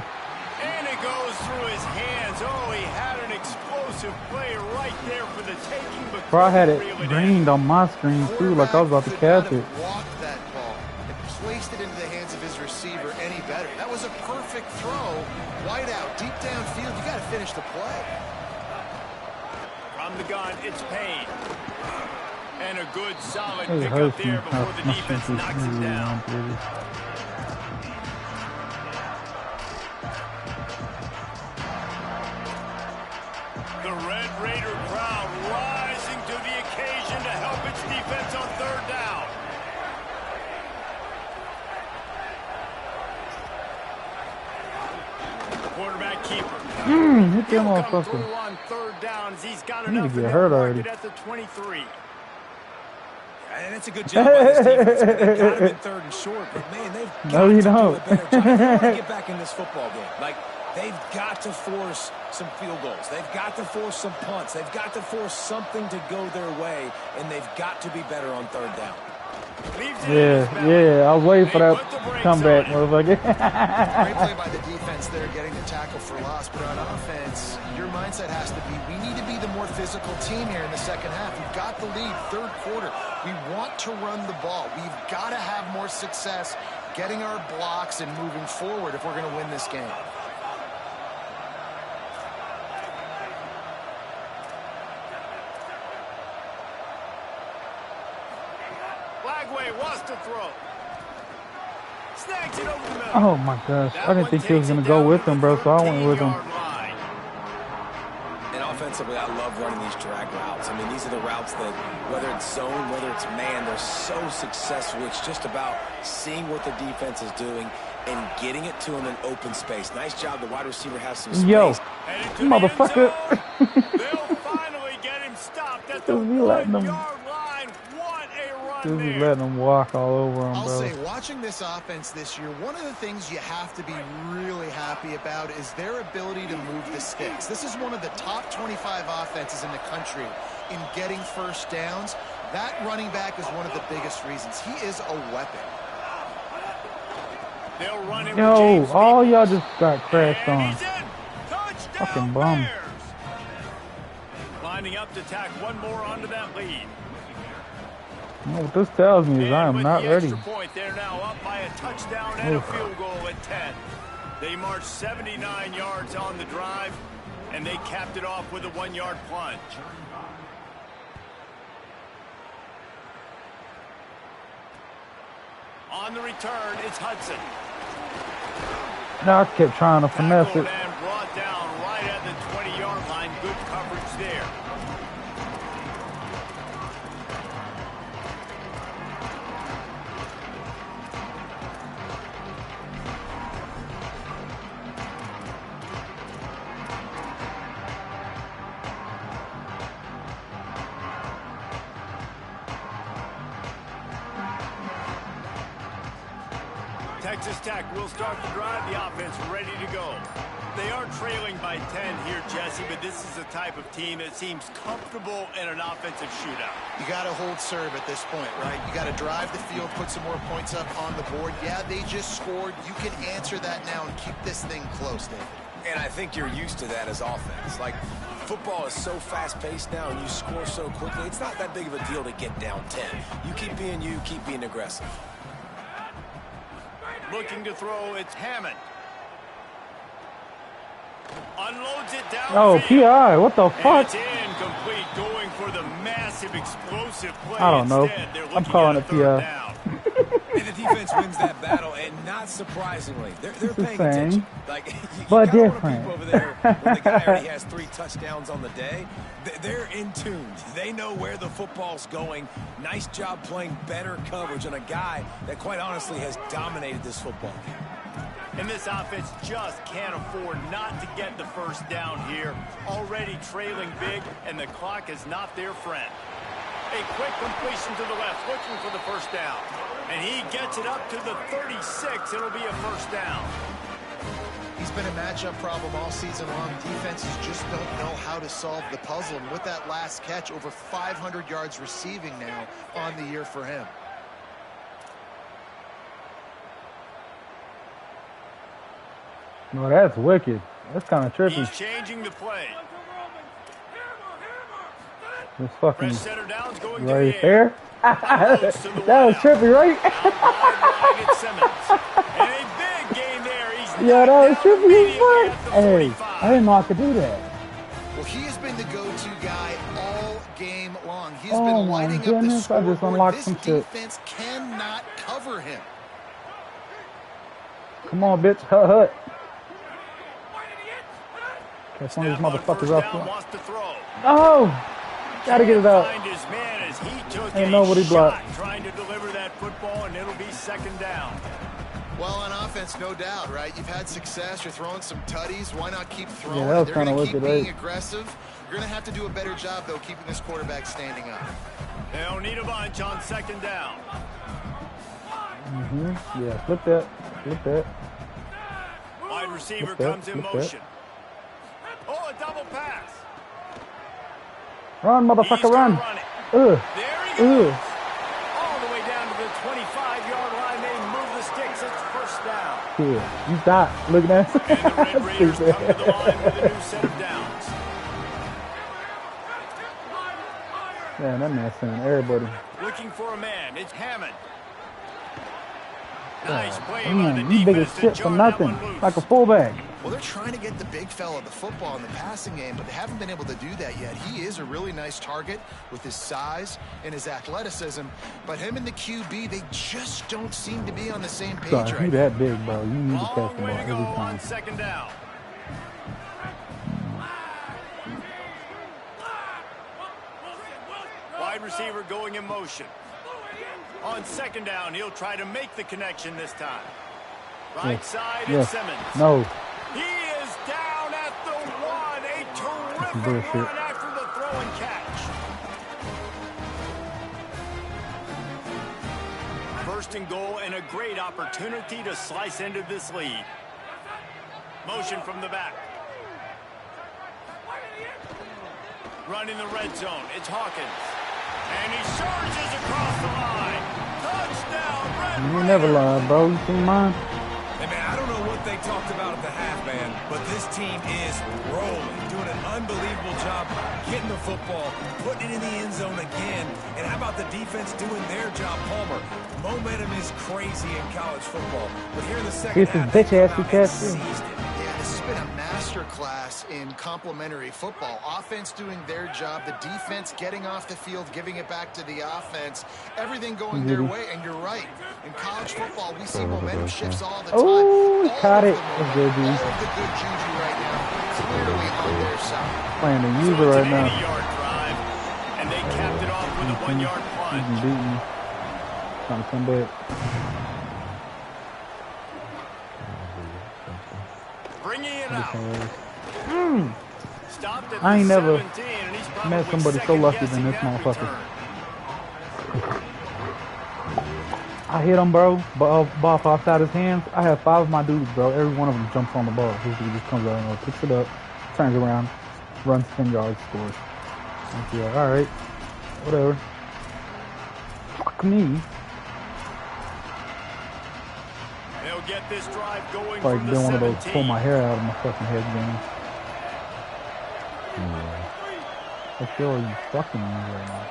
And it goes through his hands. Oh, he had an explosive play right there for the taking. But Bro, I had it greened on my screen too, like I was about to catch it. Walked that ball and placed it into the hands of his receiver any better. That was a perfect throw. Wide out, deep downfield. You got to finish the play. From the gun, it's Payne. And a good solid pickup there before the defense knocks it down. The Red Raider crowd rising to the occasion to help its defense on third down. Quarterback keeper. Hit that motherfucker. On third downs. He's got You need enough to get in hurt that already. market at the 23. And it's a good job by this defense. They got him in 3rd and short, but man, they've got to do a better job. They want to get back in this football game. Like, they've got to force some field goals. They've got to force some punts. They've got to force something to go their way, and they've got to be better on 3rd down. Yeah, I was waiting for that comeback, motherfucker. Great play by the defense there, getting the tackle for loss. But on offense, your mindset has to be, we need to be the more physical team here in the second half. We've got the lead, 3rd quarter. We want to run the ball. We've got to have more success getting our blocks and moving forward if we're going to win this game. Wants to throw. Snags it over the middle. Oh my gosh. I didn't think he was going to go with him, bro, so I went with him. And offensively, I love running these drag routes. I mean, these are the routes that, whether it's zone, whether it's man, they're so successful. It's just about seeing what the defense is doing and getting it to him in open space. Nice job. The wide receiver has some space. Yo, motherfucker. They'll finally get him stopped at the 1-yard line. Just letting them walk all over him, bro. I'll say, watching this offense this year, one of the things you have to be really happy about is their ability to move the sticks. This is one of the top 25 offenses in the country in getting first downs. That running back is one of the biggest reasons. He is a weapon. They'll run it. Yo, all y'all just got crashed on. Fucking bum. Bears. Lining up to tack one more onto that lead. What this tells me is I am not ready. Point, they're now up by a touchdown and a field goal at 10. They marched 79 yards on the drive, and they capped it off with a 1-yard plunge. On the return, it's Hudson. No, I kept trying to finesse it. And brought down right at the 20-yard line. Good coverage there. Texas Tech will start the drive. The offense ready to go. They are trailing by 10 here, Jesse, but this is the type of team that seems comfortable in an offensive shootout. You got to hold serve at this point, right? You got to drive the field, put some more points up on the board. Yeah, they just scored. You can answer that now and keep this thing close, David. And I think you're used to that as offense. Like, football is so fast-paced now and you score so quickly, it's not that big of a deal to get down 10. You, keep being aggressive. Looking to throw, it's Hammond. Unloads it down. Oh, PI, what the fuck? It's incomplete, going for the massive explosive play. I don't know. I'm calling it PI. And the defense wins that battle, and not surprisingly, they're paying attention. Like, but different. Over there, when the guy already has 3 touchdowns on the day, they're in tune. They know where the football's going. Nice job playing better coverage on a guy that, quite honestly, has dominated this football game. And this offense just can't afford not to get the first down here. Already trailing big, and the clock is not their friend. A quick completion to the left, looking for the first down. And he gets it up to the 36. It'll be a first down. He's been a matchup problem all season long. Defenses just don't know how to solve the puzzle. And with that last catch, over 500 yards receiving now on the year for him. No, that's wicked. That's kind of trippy. He's changing the play. This fucking right here. That was trippy, right? Yeah, that was trippy as fuck. Hey, I didn't know I could do that. Well, he has been the go-to guy all game long. He's Oh been my lighting goodness, up I the just scoreboard. unlocked This some shit. defense cannot cover him. Come on, bitch. Hut. Catch one of these motherfuckers off. Oh! Gotta get it out. Ain't nobody blocked. Trying to deliver that football, and it'll be second down. Well, on offense, no doubt, right? You've had success. You're throwing some tutties. Why not keep throwing? Yeah, that was They're going to wicked, keep being right? aggressive. You're going to have to do a better job, though, keeping this quarterback standing up. They'll need a bunch on second down. Yeah, flip that. Flip that. Wide receiver comes in motion. Oh, a double pass. Run, motherfucker, run. There he goes. All the way down to the 25-yard line. They move the sticks. It's first down. Yeah, you stop. Look at that. And the Red Raiders come to the line with a new set of downs. Man, that man's saying everybody. Looking for a man. It's Hammond. Nice play by the You big as defense to shit for jar that nothing. one loose. Like a fullback. Well, they're trying to get the big fella the football in the passing game, but they haven't been able to do that yet. He is a really nice target with his size and his athleticism, but him and the QB, they just don't seem to be on the same page Sorry, right you now. that big, bro. You need to catch the Long ball way to every go on time. second down. Wide receiver going in motion. On second down, he'll try to make the connection this time. Right side is Simmons. No. He is down at the one. A terrific Bullshit. run after the throw and catch. First and goal and a great opportunity to slice into this lead. Motion from the back. Running the red zone. It's Hawkins. And he surges across the line. Touchdown, Red You never lie, bro. You see mine? Hey, man, I don't know what they talked about at the half, man, but this team is rolling, doing an unbelievable job getting the football, putting it in the end zone again. And how about the defense doing their job, Palmer? Momentum is crazy in college football. But here in the second half, bitch ass they he seized it. Yeah, this has been a masterclass in complementary football. Offense doing their job, the defense getting off the field, giving it back to the offense, everything going their way. And you're right, in college football, we see momentum shifts all the time. Oh, he caught it. All That's good, of dude. the good juju right now, clearly on their side. Playing the So user it's right an now. 80-yard drive, and they capped it off with a 1-yard You plunge. can beat me. Trying to come back. Bringing it out. Stopped at I ain't the never 17, and he's probably met somebody so lucky than this second-guessing that motherfucker. return. I hit him, bro. Ball fell outside his hands. I have 5 of my dudes, bro. Every one of them jumps on the ball. He just comes out and picks it up, turns around, runs 10 yards, scores. I'm like, all right, whatever. Fuck me. They'll get this drive going Like from the doing one of those 17. pull my hair out of my fucking head games. I feel you fucking me right now.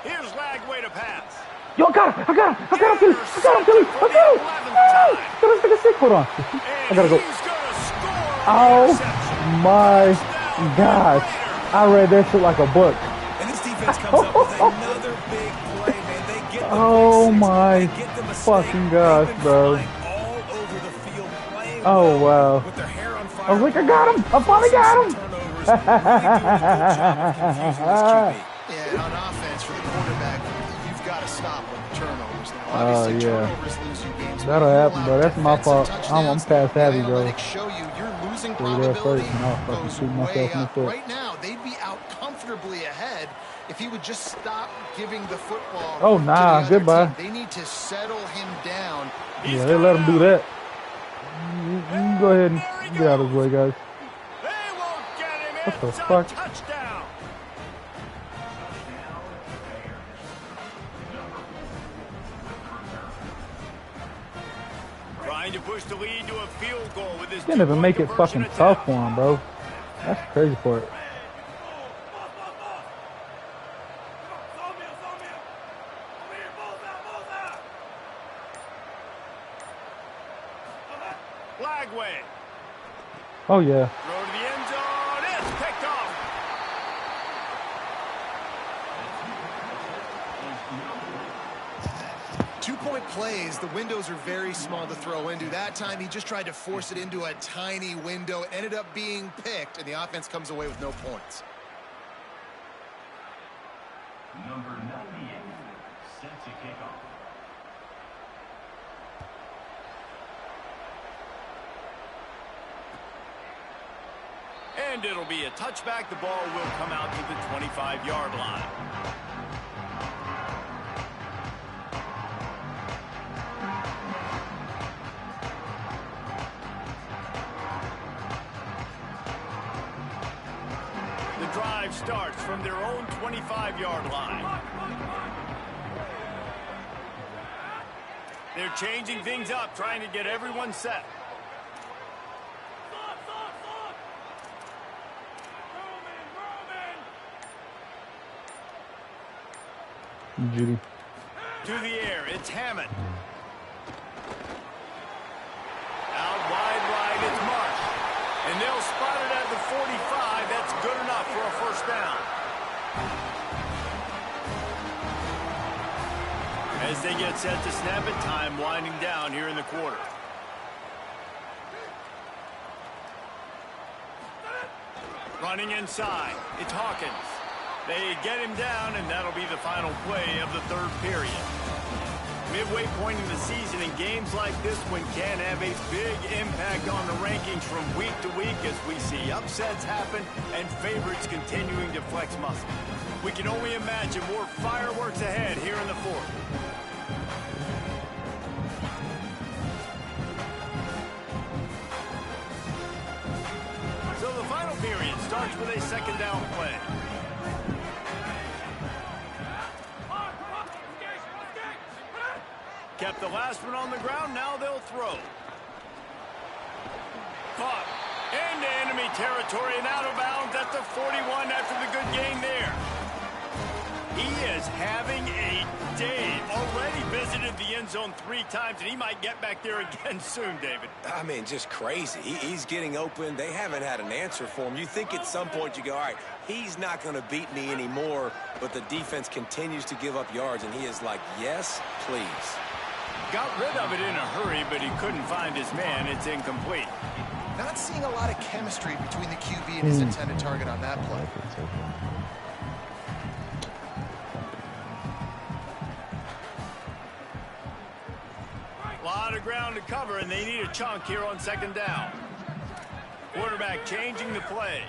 Here's Lagway to pass. Yo, I got him, Philly! I got him, Philly! Got this nigga sick, hold on. I gotta go. He's gonna score. Oh Interception. my Touchdown, gosh. Raiders. I read that shit like a book. And this defense comes up with another big play, man. They get the Oh big six. my They get the mistake. fucking gosh, They've been bro. flying all over the field, playing Oh, well wow. with their hair on fire. I was like, I got him! I finally got him! Turnovers, really doing a good job of confusing this QB. Yeah, and on offense for the quarterback, you've got to stop with the turnovers now. Obviously, yeah. turnovers lose you games. That'll When you happen, allow bro. That's my defensive fault. I'm touchdowns, past the happy, bro. analytics show you your losing Threw that probability first, and I'll fucking goes shoot myself way in the up. foot. Right now, they'd be out comfortably ahead if he would just stop giving the football Oh, to nah, the other goodbye. team. They need to settle him down. Yeah, they let him do that. You can go ahead and get out of his way, guys. They won't get him. What the It's a fuck? touchdown. Trying to push the lead to a field goal with his Can't even make it two-point fucking conversion tough attempt. for him, bro. That's the crazy part. Lagway. Oh, yeah. Throw to the end zone. It's picked off. Two-point plays, the windows are very small to throw into. That time, he just tried to force it into a tiny window. It ended up being picked, and the offense comes away with no points. Number 98, set to kick off. And it'll be a touchback. The ball will come out to the 25-yard line. The drive starts from their own 25-yard line. They're changing things up, trying to get everyone set. Judy. To the air, it's Hammond. Out wide right, it's Marsh. And they'll spot it at the 45. That's good enough for a first down. As they get set to snap it, time winding down here in the quarter. Running inside, it's Hawkins. They get him down, and that'll be the final play of the third period. Midway point in the season, and games like this one can have a big impact on the rankings from week to week as we see upsets happen and favorites continuing to flex muscle. We can only imagine more fireworks ahead here in the fourth. So the final period starts with a second down play. Kept the last one on the ground, now they'll throw. Caught into enemy territory and out of bounds at the 41 after the good gain there. He is having a day. Already visited the end zone 3 times, and he might get back there again soon, David. I mean, just crazy. He's getting open. They haven't had an answer for him. You think at some point you go, all right, he's not going to beat me anymore, but the defense continues to give up yards, and he is like, yes, please. Got rid of it in a hurry, but he couldn't find his man. It's incomplete. Not seeing a lot of chemistry between the QB and his intended target on that play. A lot of ground to cover, and they need a chunk here on second down. Quarterback changing the play.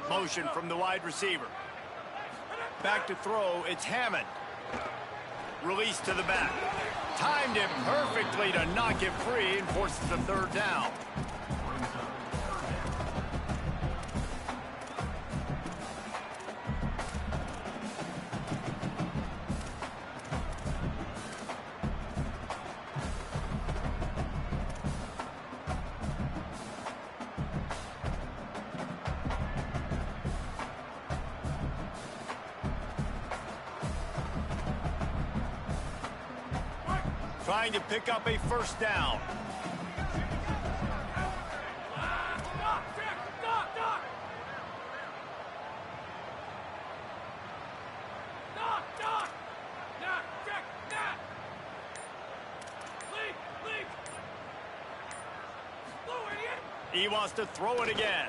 Motion from the wide receiver. Back to throw, it's Hammond. Release to the back. Timed it perfectly to knock it free and forces the third down. Trying to pick up a first down. He wants to throw it again.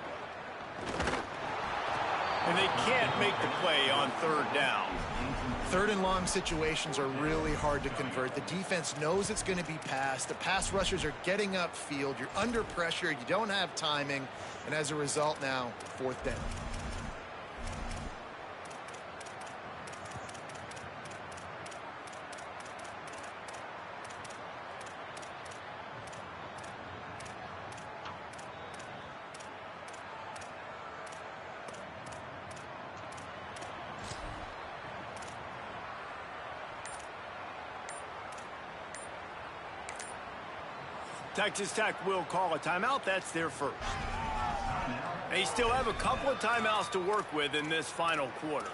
And they can't make the play on third down. Third and long situations are really hard to convert. The defense knows it's going to be passed. The pass rushers are getting upfield. You're under pressure. You don't have timing. And as a result now, fourth down. Texas Tech will call a timeout. That's their first. They still have a couple of timeouts to work with in this final quarter.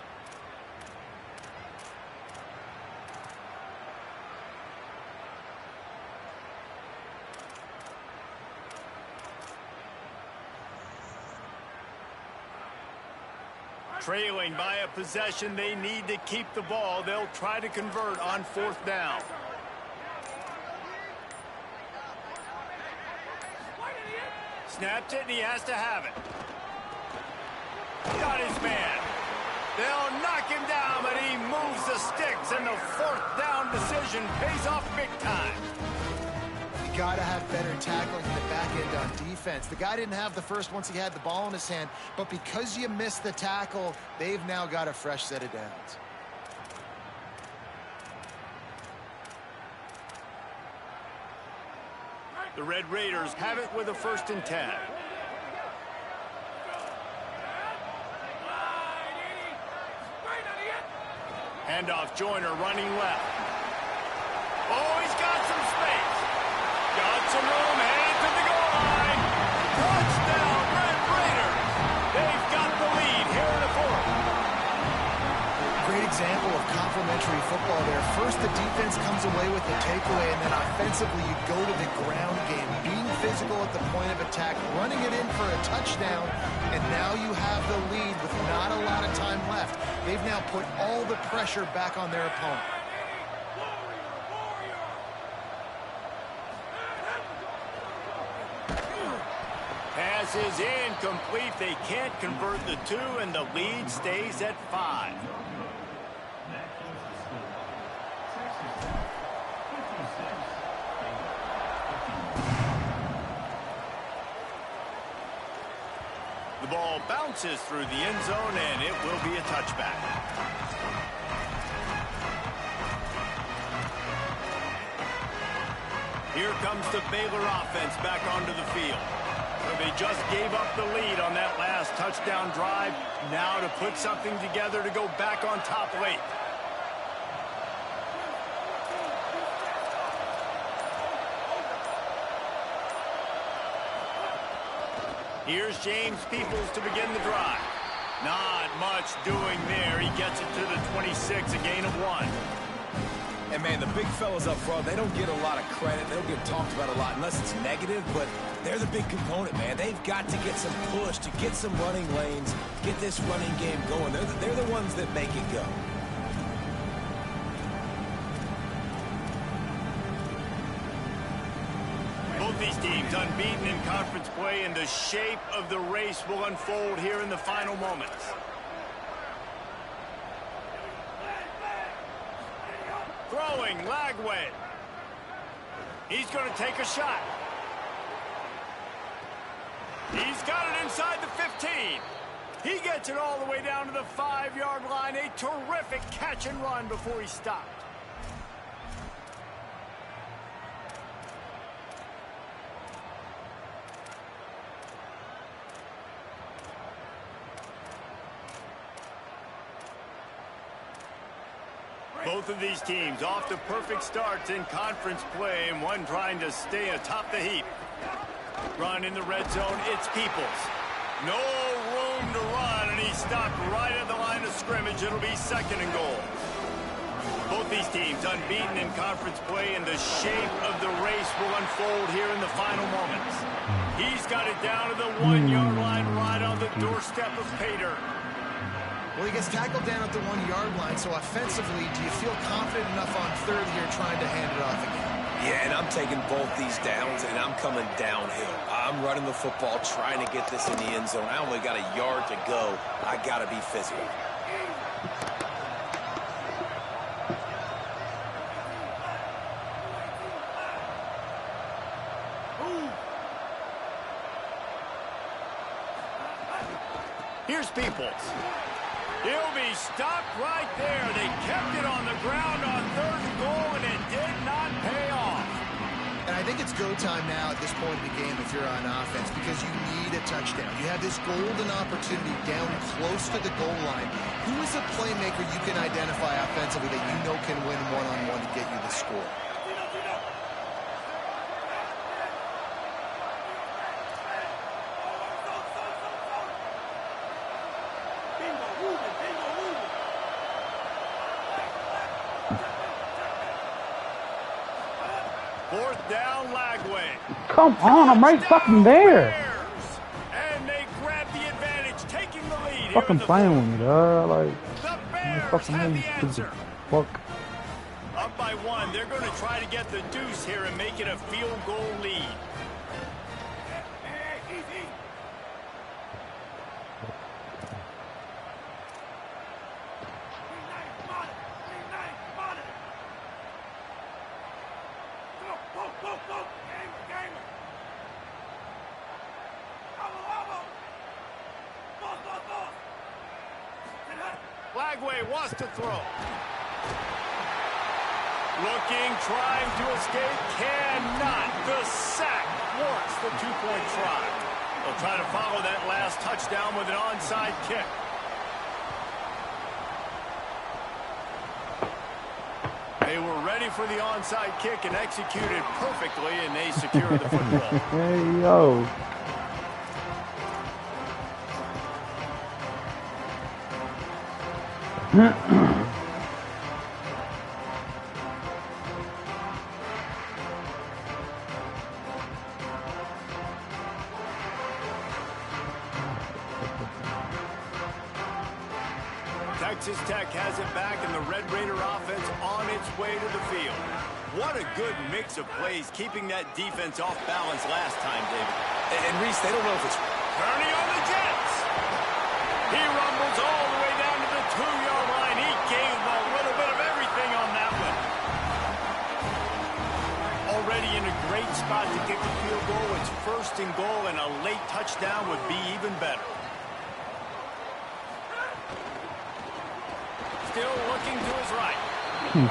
Trailing by a possession, they need to keep the ball. They'll try to convert on fourth down. Snapped it, and he has to have it. Got his man. They'll knock him down, but he moves the sticks, and the fourth down decision pays off big time. You got to have better tackling in the back end on defense. The guy didn't have the first once he had the ball in his hand, but because you missed the tackle, they've now got a fresh set of downs. The Red Raiders have it with a 1st and 10. Handoff, Joyner running left. Oh, he's got some space. Got some room, headed to the goal line. Touchdown, Red Raiders. They've got the lead here in the 4th. Great example of complementary football there. First, the defense comes away with the takeaway, and then offensively, you go to the ground game, being physical at the point of attack, running it in for a touchdown, and now you have the lead with not a lot of time left. They've now put all the pressure back on their opponent. Pass is incomplete. They can't convert the 2, and the lead stays at 5. The ball bounces through the end zone, and it will be a touchback. Here comes the Baylor offense back onto the field. They just gave up the lead on that last touchdown drive. Now to put something together to go back on top late. Here's James Peoples to begin the drive. Not much doing there. He gets it to the 26, a gain of 1. And, man, the big fellas up front, they don't get a lot of credit. They don't get talked about a lot unless it's negative, but they're the big component, man. They've got to get some push, to get some running lanes, get this running game going. They're the ones that make it go. Both these teams unbeaten in conference play, and the shape of the race will unfold here in the final moments. Throwing, Lagway. He's going to take a shot. He's got it inside the 15. He gets it all the way down to the 5-yard line. A terrific catch and run before he stopped. Both of these teams off to perfect starts in conference play, and one trying to stay atop the heap. Run in the red zone, it's Peoples. No room to run, and he stopped right at the line of scrimmage. It'll be 2nd and goal. Both these teams unbeaten in conference play, and the shape of the race will unfold here in the final moments. He's got it down to the 1-yard line, right on the doorstep of Pater. Well, he gets tackled down at the 1-yard line, so offensively, do you feel confident enough on 3rd here trying to hand it off again? Yeah, and I'm taking both these downs, and I'm coming downhill. I'm running the football, trying to get this in the end zone. I only got a yard to go. I got to be physical. Here's Peoples. He'll be stopped right there. They kept it on the ground on 3rd and goal, and it did not pay off. And I think it's go time now at this point in the game if you're on offense, because you need a touchdown. You have this golden opportunity down close to the goal line. Who is a playmaker you can identify offensively that you know can win one-on-one to get you the score? Come on, I'm right fucking there. And they grab the advantage, taking the lead. Fucking playing with me, dog. Like, fucking have the answer. Fuck. Up by 1, they're going to try to get the deuce here and make it a field goal lead. Lagway wants to throw. Looking, trying to escape, cannot. The sack warrants the two-point try. They'll try to follow that last touchdown with an onside kick. They were ready for the onside kick and executed perfectly, and they secured the football. Hey, yo. Texas Tech has it back, and the Red Raider offense on its way to the field. What a good mix of plays, keeping that defense off balance last time, David. And Reese, they don't know if it's... Turning on the Jets. He rumbles all the way down to the 2-yard line. He gave a little bit of everything on that one. Already in a great spot to kick the field goal. It's first and goal, and a late touchdown would be even better. Still looking to his right.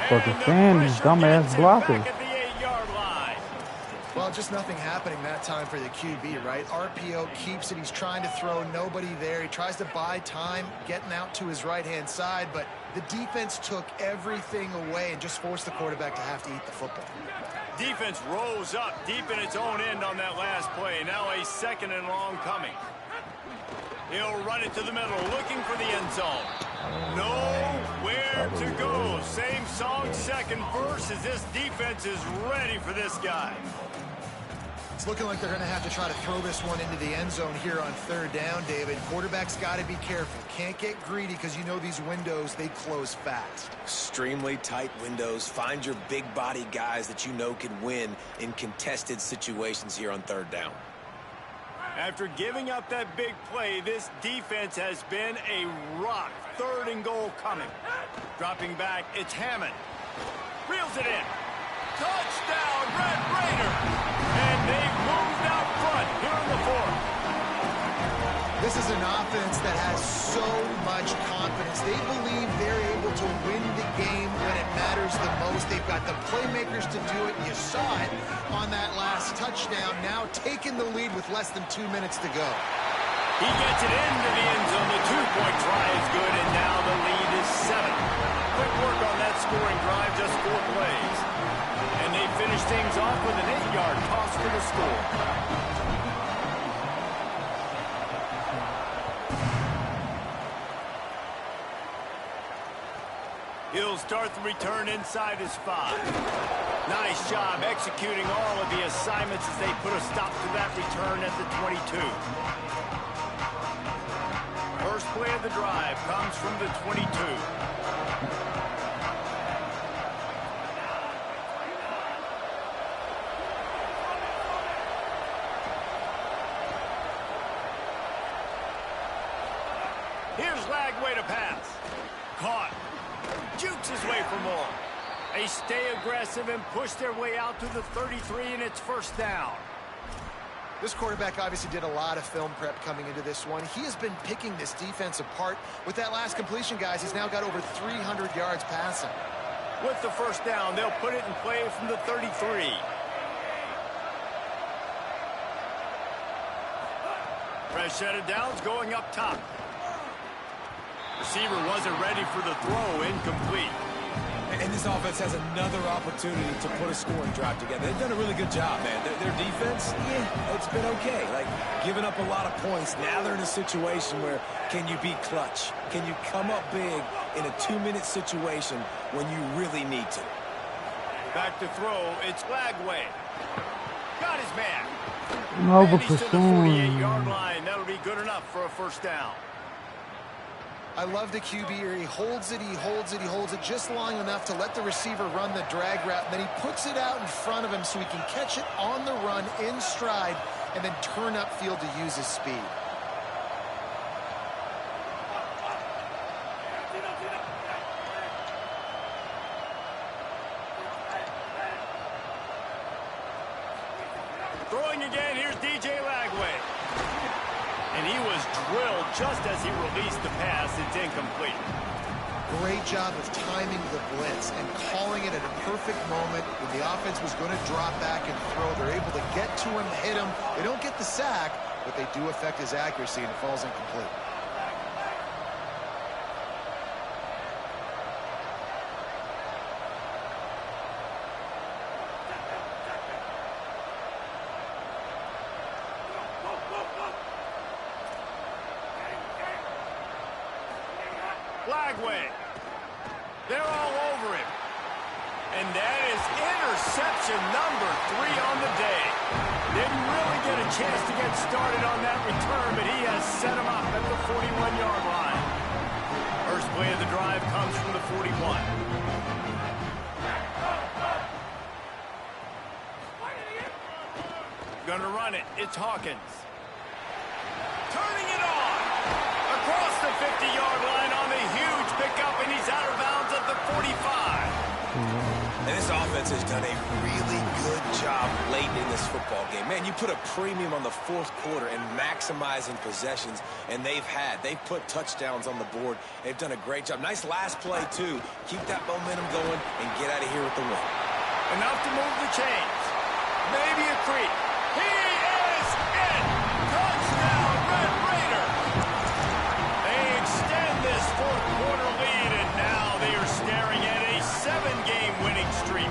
Fucking fan, these dumbass blockers. Back at the 8-yard line. Well, just nothing happening that time for the QB, right? RPO keeps it. He's trying to throw. Nobody there. He tries to buy time, getting out to his right-hand side, but the defense took everything away and just forced the quarterback to have to eat the football. Defense rose up deep in its own end on that last play. Now a second and long coming. He'll run it to the middle, looking for the end zone. Nowhere to go. Same song, second verse, as this defense is ready for this guy. It's looking like they're going to have to try to throw this one into the end zone here on third down, David. Quarterback's got to be careful. Can't get greedy because you know these windows, they close fast. Extremely tight windows. Find your big body guys that you know can win in contested situations here on third down. After giving up that big play, this defense has been a rock. Third and goal coming. Dropping back, it's Hammond. Reels it in. Touchdown, Red Raider! And they've moved out front here in the fourth. This is an offense that has so much confidence. They believe they're able to win the game when it matters the most. They've got the playmakers to do it. You saw it on that last touchdown. Now taking the lead with less than 2 minutes to go. He gets it into the end zone. The two-point try is good, and now the lead is 7. Quick work on that scoring drive, just 4 plays. And they finish things off with an 8-yard toss for the score. He'll start the return inside his 5. Nice job executing all of the assignments as they put a stop to that return at the 22. First play of the drive comes from the 22. Here's Lagway to pass. Caught. Jukes his way for more. They stay aggressive and push their way out to the 33, and it's first down. This quarterback obviously did a lot of film prep coming into this one. He has been picking this defense apart. With that last completion, guys, he's now got over 300 yards passing. With the first down, they'll put it in play from the 33. Fresh set of downs going up top. Receiver wasn't ready for the throw, incomplete. And this offense has another opportunity to put a scoring drive together. They've done a really good job, man. Their defense, yeah, it's been okay. Like, giving up a lot of points. Now they're in a situation where can you be clutch? Can you come up big in a 2-minute situation when you really need to? Back to throw, it's Lagway. Got his man. Over And he's to the 48-yard line. That'll be good enough for a first down. I love the QB here. He holds it, he holds it, he holds it just long enough to let the receiver run the drag route. And then he puts it out in front of him so he can catch it on the run in stride and then turn upfield to use his speed. Throwing again, here's DJ Lagway. And he was drilled just as he released the pass. It's incomplete. great job of timing the blitz and calling it at a perfect moment when the offense was going to drop back and throw. They're able to get to him, hit him. They don't get the sack, but they do affect his accuracy, and it falls incomplete. They're all over him. And that is interception number 3 on the day. Didn't really get a chance to get started on that return, but he has set him up at the 41-yard line. First play of the drive comes from the 41. Gonna run it. It's Hawkins. Turning it on. Across the 50-yard line on the huge pickup, and he's out of bounds at the 45. And this offense has done a really good job late in this football game. Man, you put a premium on the fourth quarter and maximizing possessions, and they've put touchdowns on the board. They've done a great job. Nice last play, too. Keep that momentum going and get out of here with the win. Enough to move the chains. Maybe a creep. He is in! Touchdown, Red Raider! They extend this fourth quarter lead, and now they are staring at a 7-game winning streak.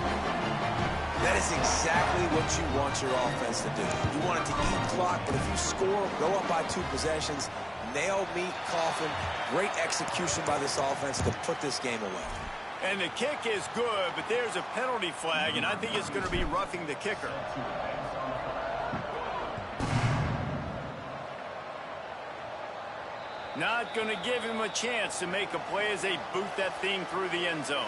That is exactly what you want your offense to do. You want it to eat clock, but if you score, go up by 2 possessions, nail, meet, coffin, great execution by this offense to put this game away. And the kick is good, but there's a penalty flag, and I think it's going to be roughing the kicker. Not going to give him a chance to make a play as they boot that thing through the end zone.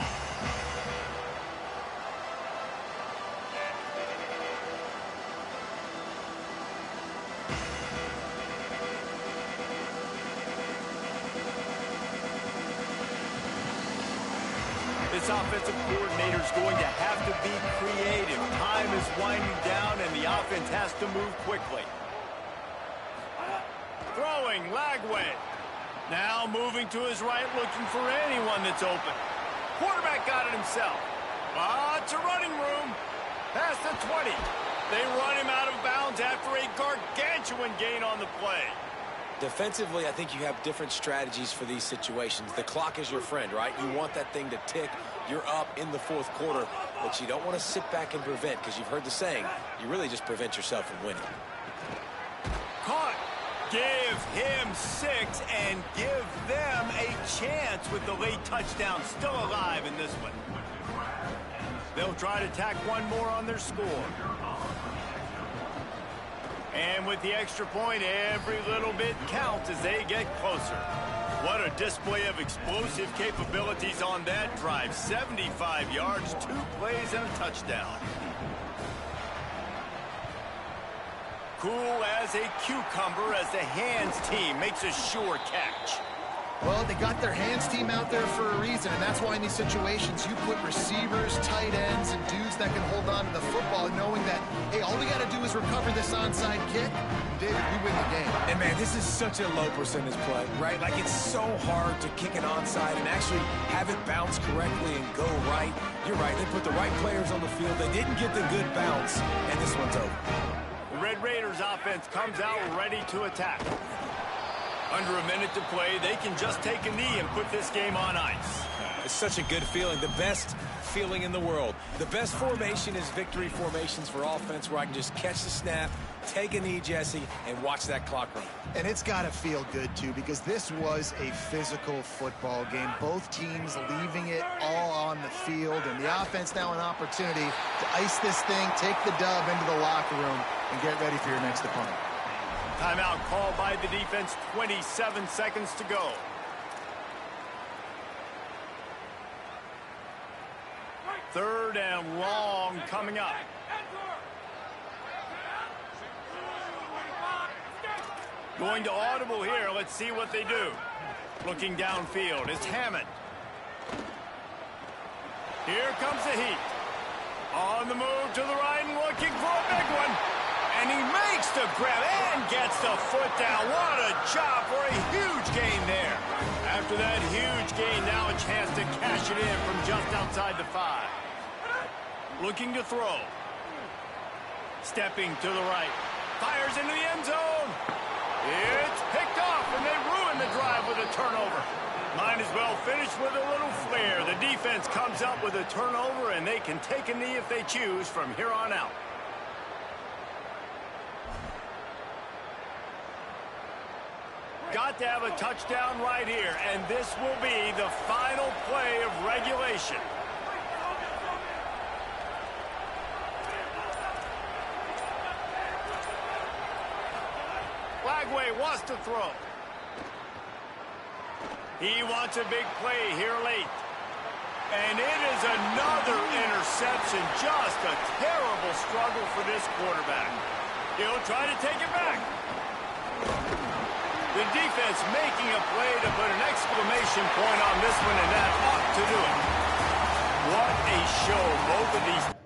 This offensive coordinator is going to have to be creative. Time is winding down, and the offense has to move quickly. Throwing, Lagway. Now moving to his right, looking for anyone that's open. Quarterback got it himself. Lots of running room. Past the 20. They run him out of bounds after a gargantuan gain on the play. Defensively, I think you have different strategies for these situations. The clock is your friend, right? You want that thing to tick. You're up in the fourth quarter, but you don't want to sit back and prevent, because you've heard the saying, you really just prevent yourself from winning. Caught. Give him 6 and give them a chance with the late touchdown still alive in this one. They'll try to tack one more on their score. And with the extra point, every little bit counts as they get closer. What a display of explosive capabilities on that drive. 75 yards, 2 plays, and a touchdown. Cool as a cucumber as the hands team makes a sure catch. Well, they got their hands team out there for a reason, and that's why in these situations you put receivers, tight ends, and dudes that can hold on to the football, knowing that, hey, all we got to do is recover this onside kick. David, we win the game. And, man, this is such a low percentage play, right? Like, it's so hard to kick an onside and actually have it bounce correctly and go right. You're right. They put the right players on the field. They didn't get the good bounce, and this one's over. The Red Raiders offense comes out ready to attack. Under a minute to play, they can just take a knee and put this game on ice. It's such a good feeling, the best feeling in the world. The best formation is victory formations for offense, where I can just catch the snap, take a knee, Jesse, and watch that clock run. And it's got to feel good, too, because this was a physical football game. Both teams leaving it all on the field, and the offense now an opportunity to ice this thing, take the dub into the locker room, and get ready for your next opponent. Timeout called by the defense, 27 seconds to go. Third and long coming up. Going to audible here. Let's see what they do. Looking downfield, it's Hammond. Here comes the heat. On the move to the right and looking for a big one. And he makes the grab and gets the foot down. What a job for a huge gain there. After After that huge gain, now a chance to cash it in from just outside the 5. Looking to throw. Stepping to the right. Fires into the end zone. It's picked off, and they ruin the drive with a turnover. Might as well finish with a little flair. The defense comes up with a turnover, and they can take a knee if they choose from here on out. Got to have a touchdown right here, and this will be the final play of regulation. Flagway wants to throw. He wants a big play here late. And it is another interception. Just a terrible struggle for this quarterback. He'll try to take it back. The defense making a play to put an exclamation point on this one, and that ought to do it. What a show both of these.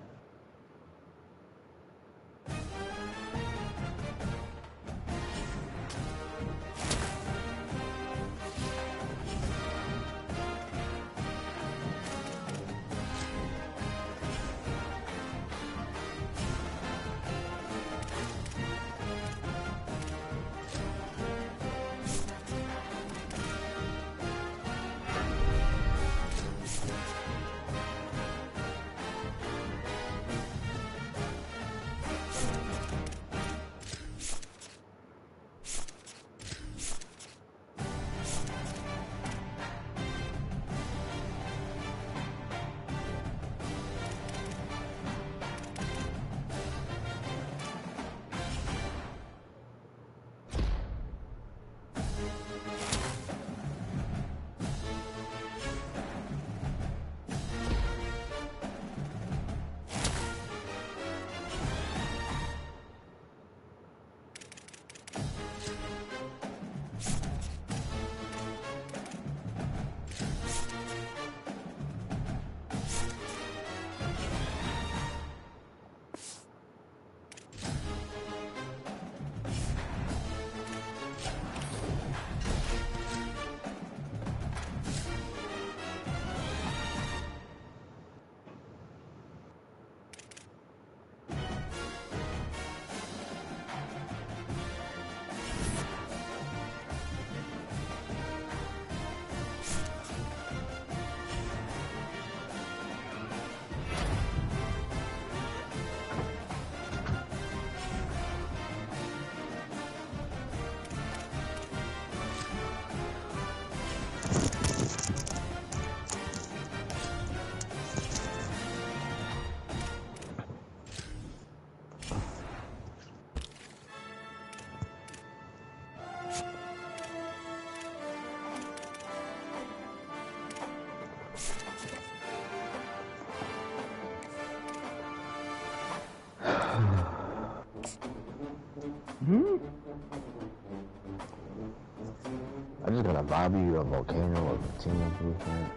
I just got a Bobby, a Volcano, a Team Blueprint.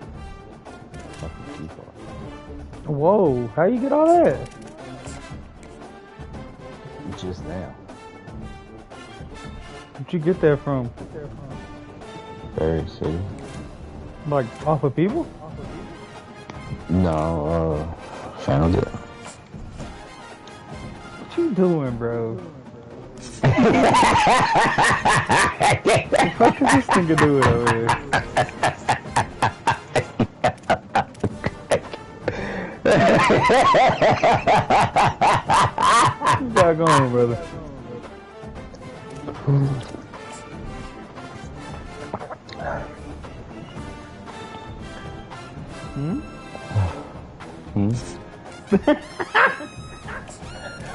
Fucking people. Whoa, how you get all that? Just now. Where'd you get that from? Berry City. Like, off of people? No, found it. What you doing, bro? What the fuck is this nigga doing over here? What you got going, brother?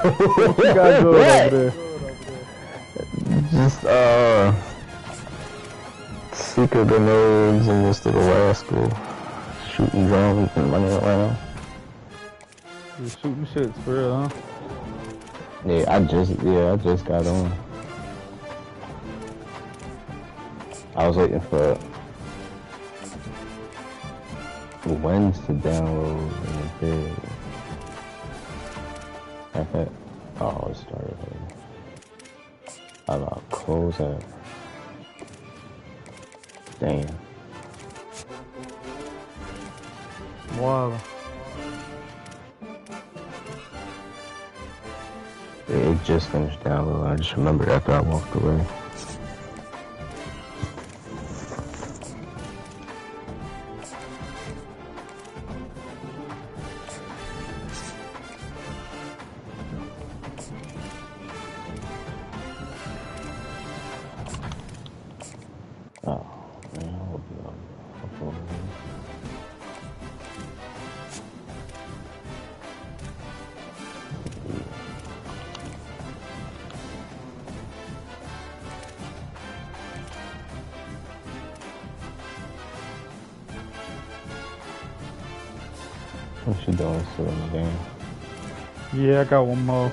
What you got going over there? Just, secret grenades and this little rascal shooting drones and running around. You're shooting shits for real, huh? Yeah, I just got on. I was waiting for Wins to download and it did. Okay. Oh, it started already. I'll close that. Damn. Wow. It just finished downloading. I just remembered after I walked away. Oh, man, hold on. What's she doing? Still in the game? Yeah, I got one more.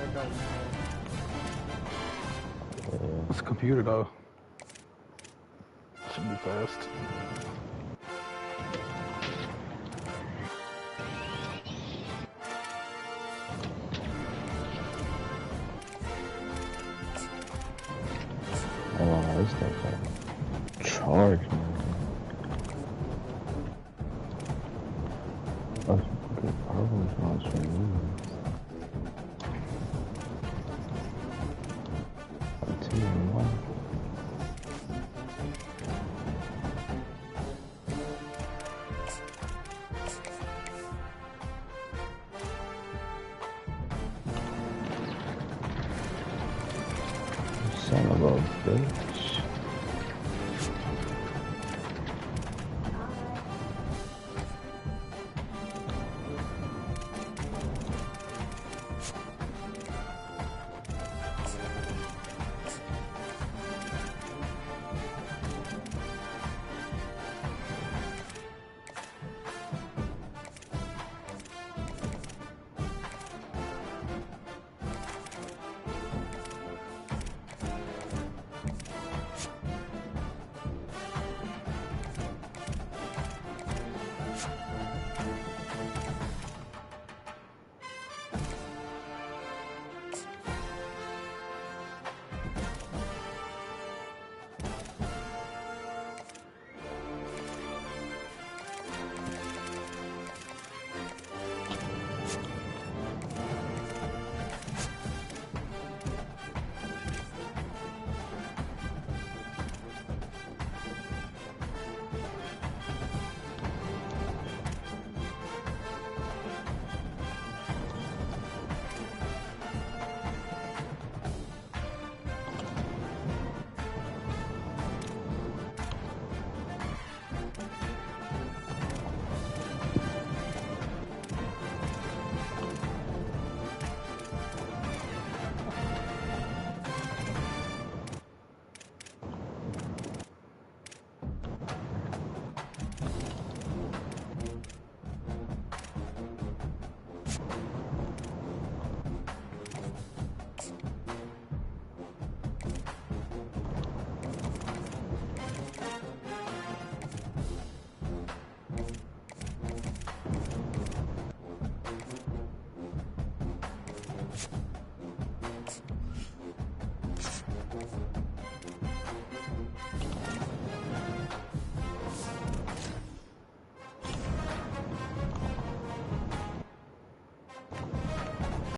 Yeah. It's a computer though. Should be fast. Oh, this stuff charge, man. Oh, good purple launch for me. Two and one. Son of a bitch.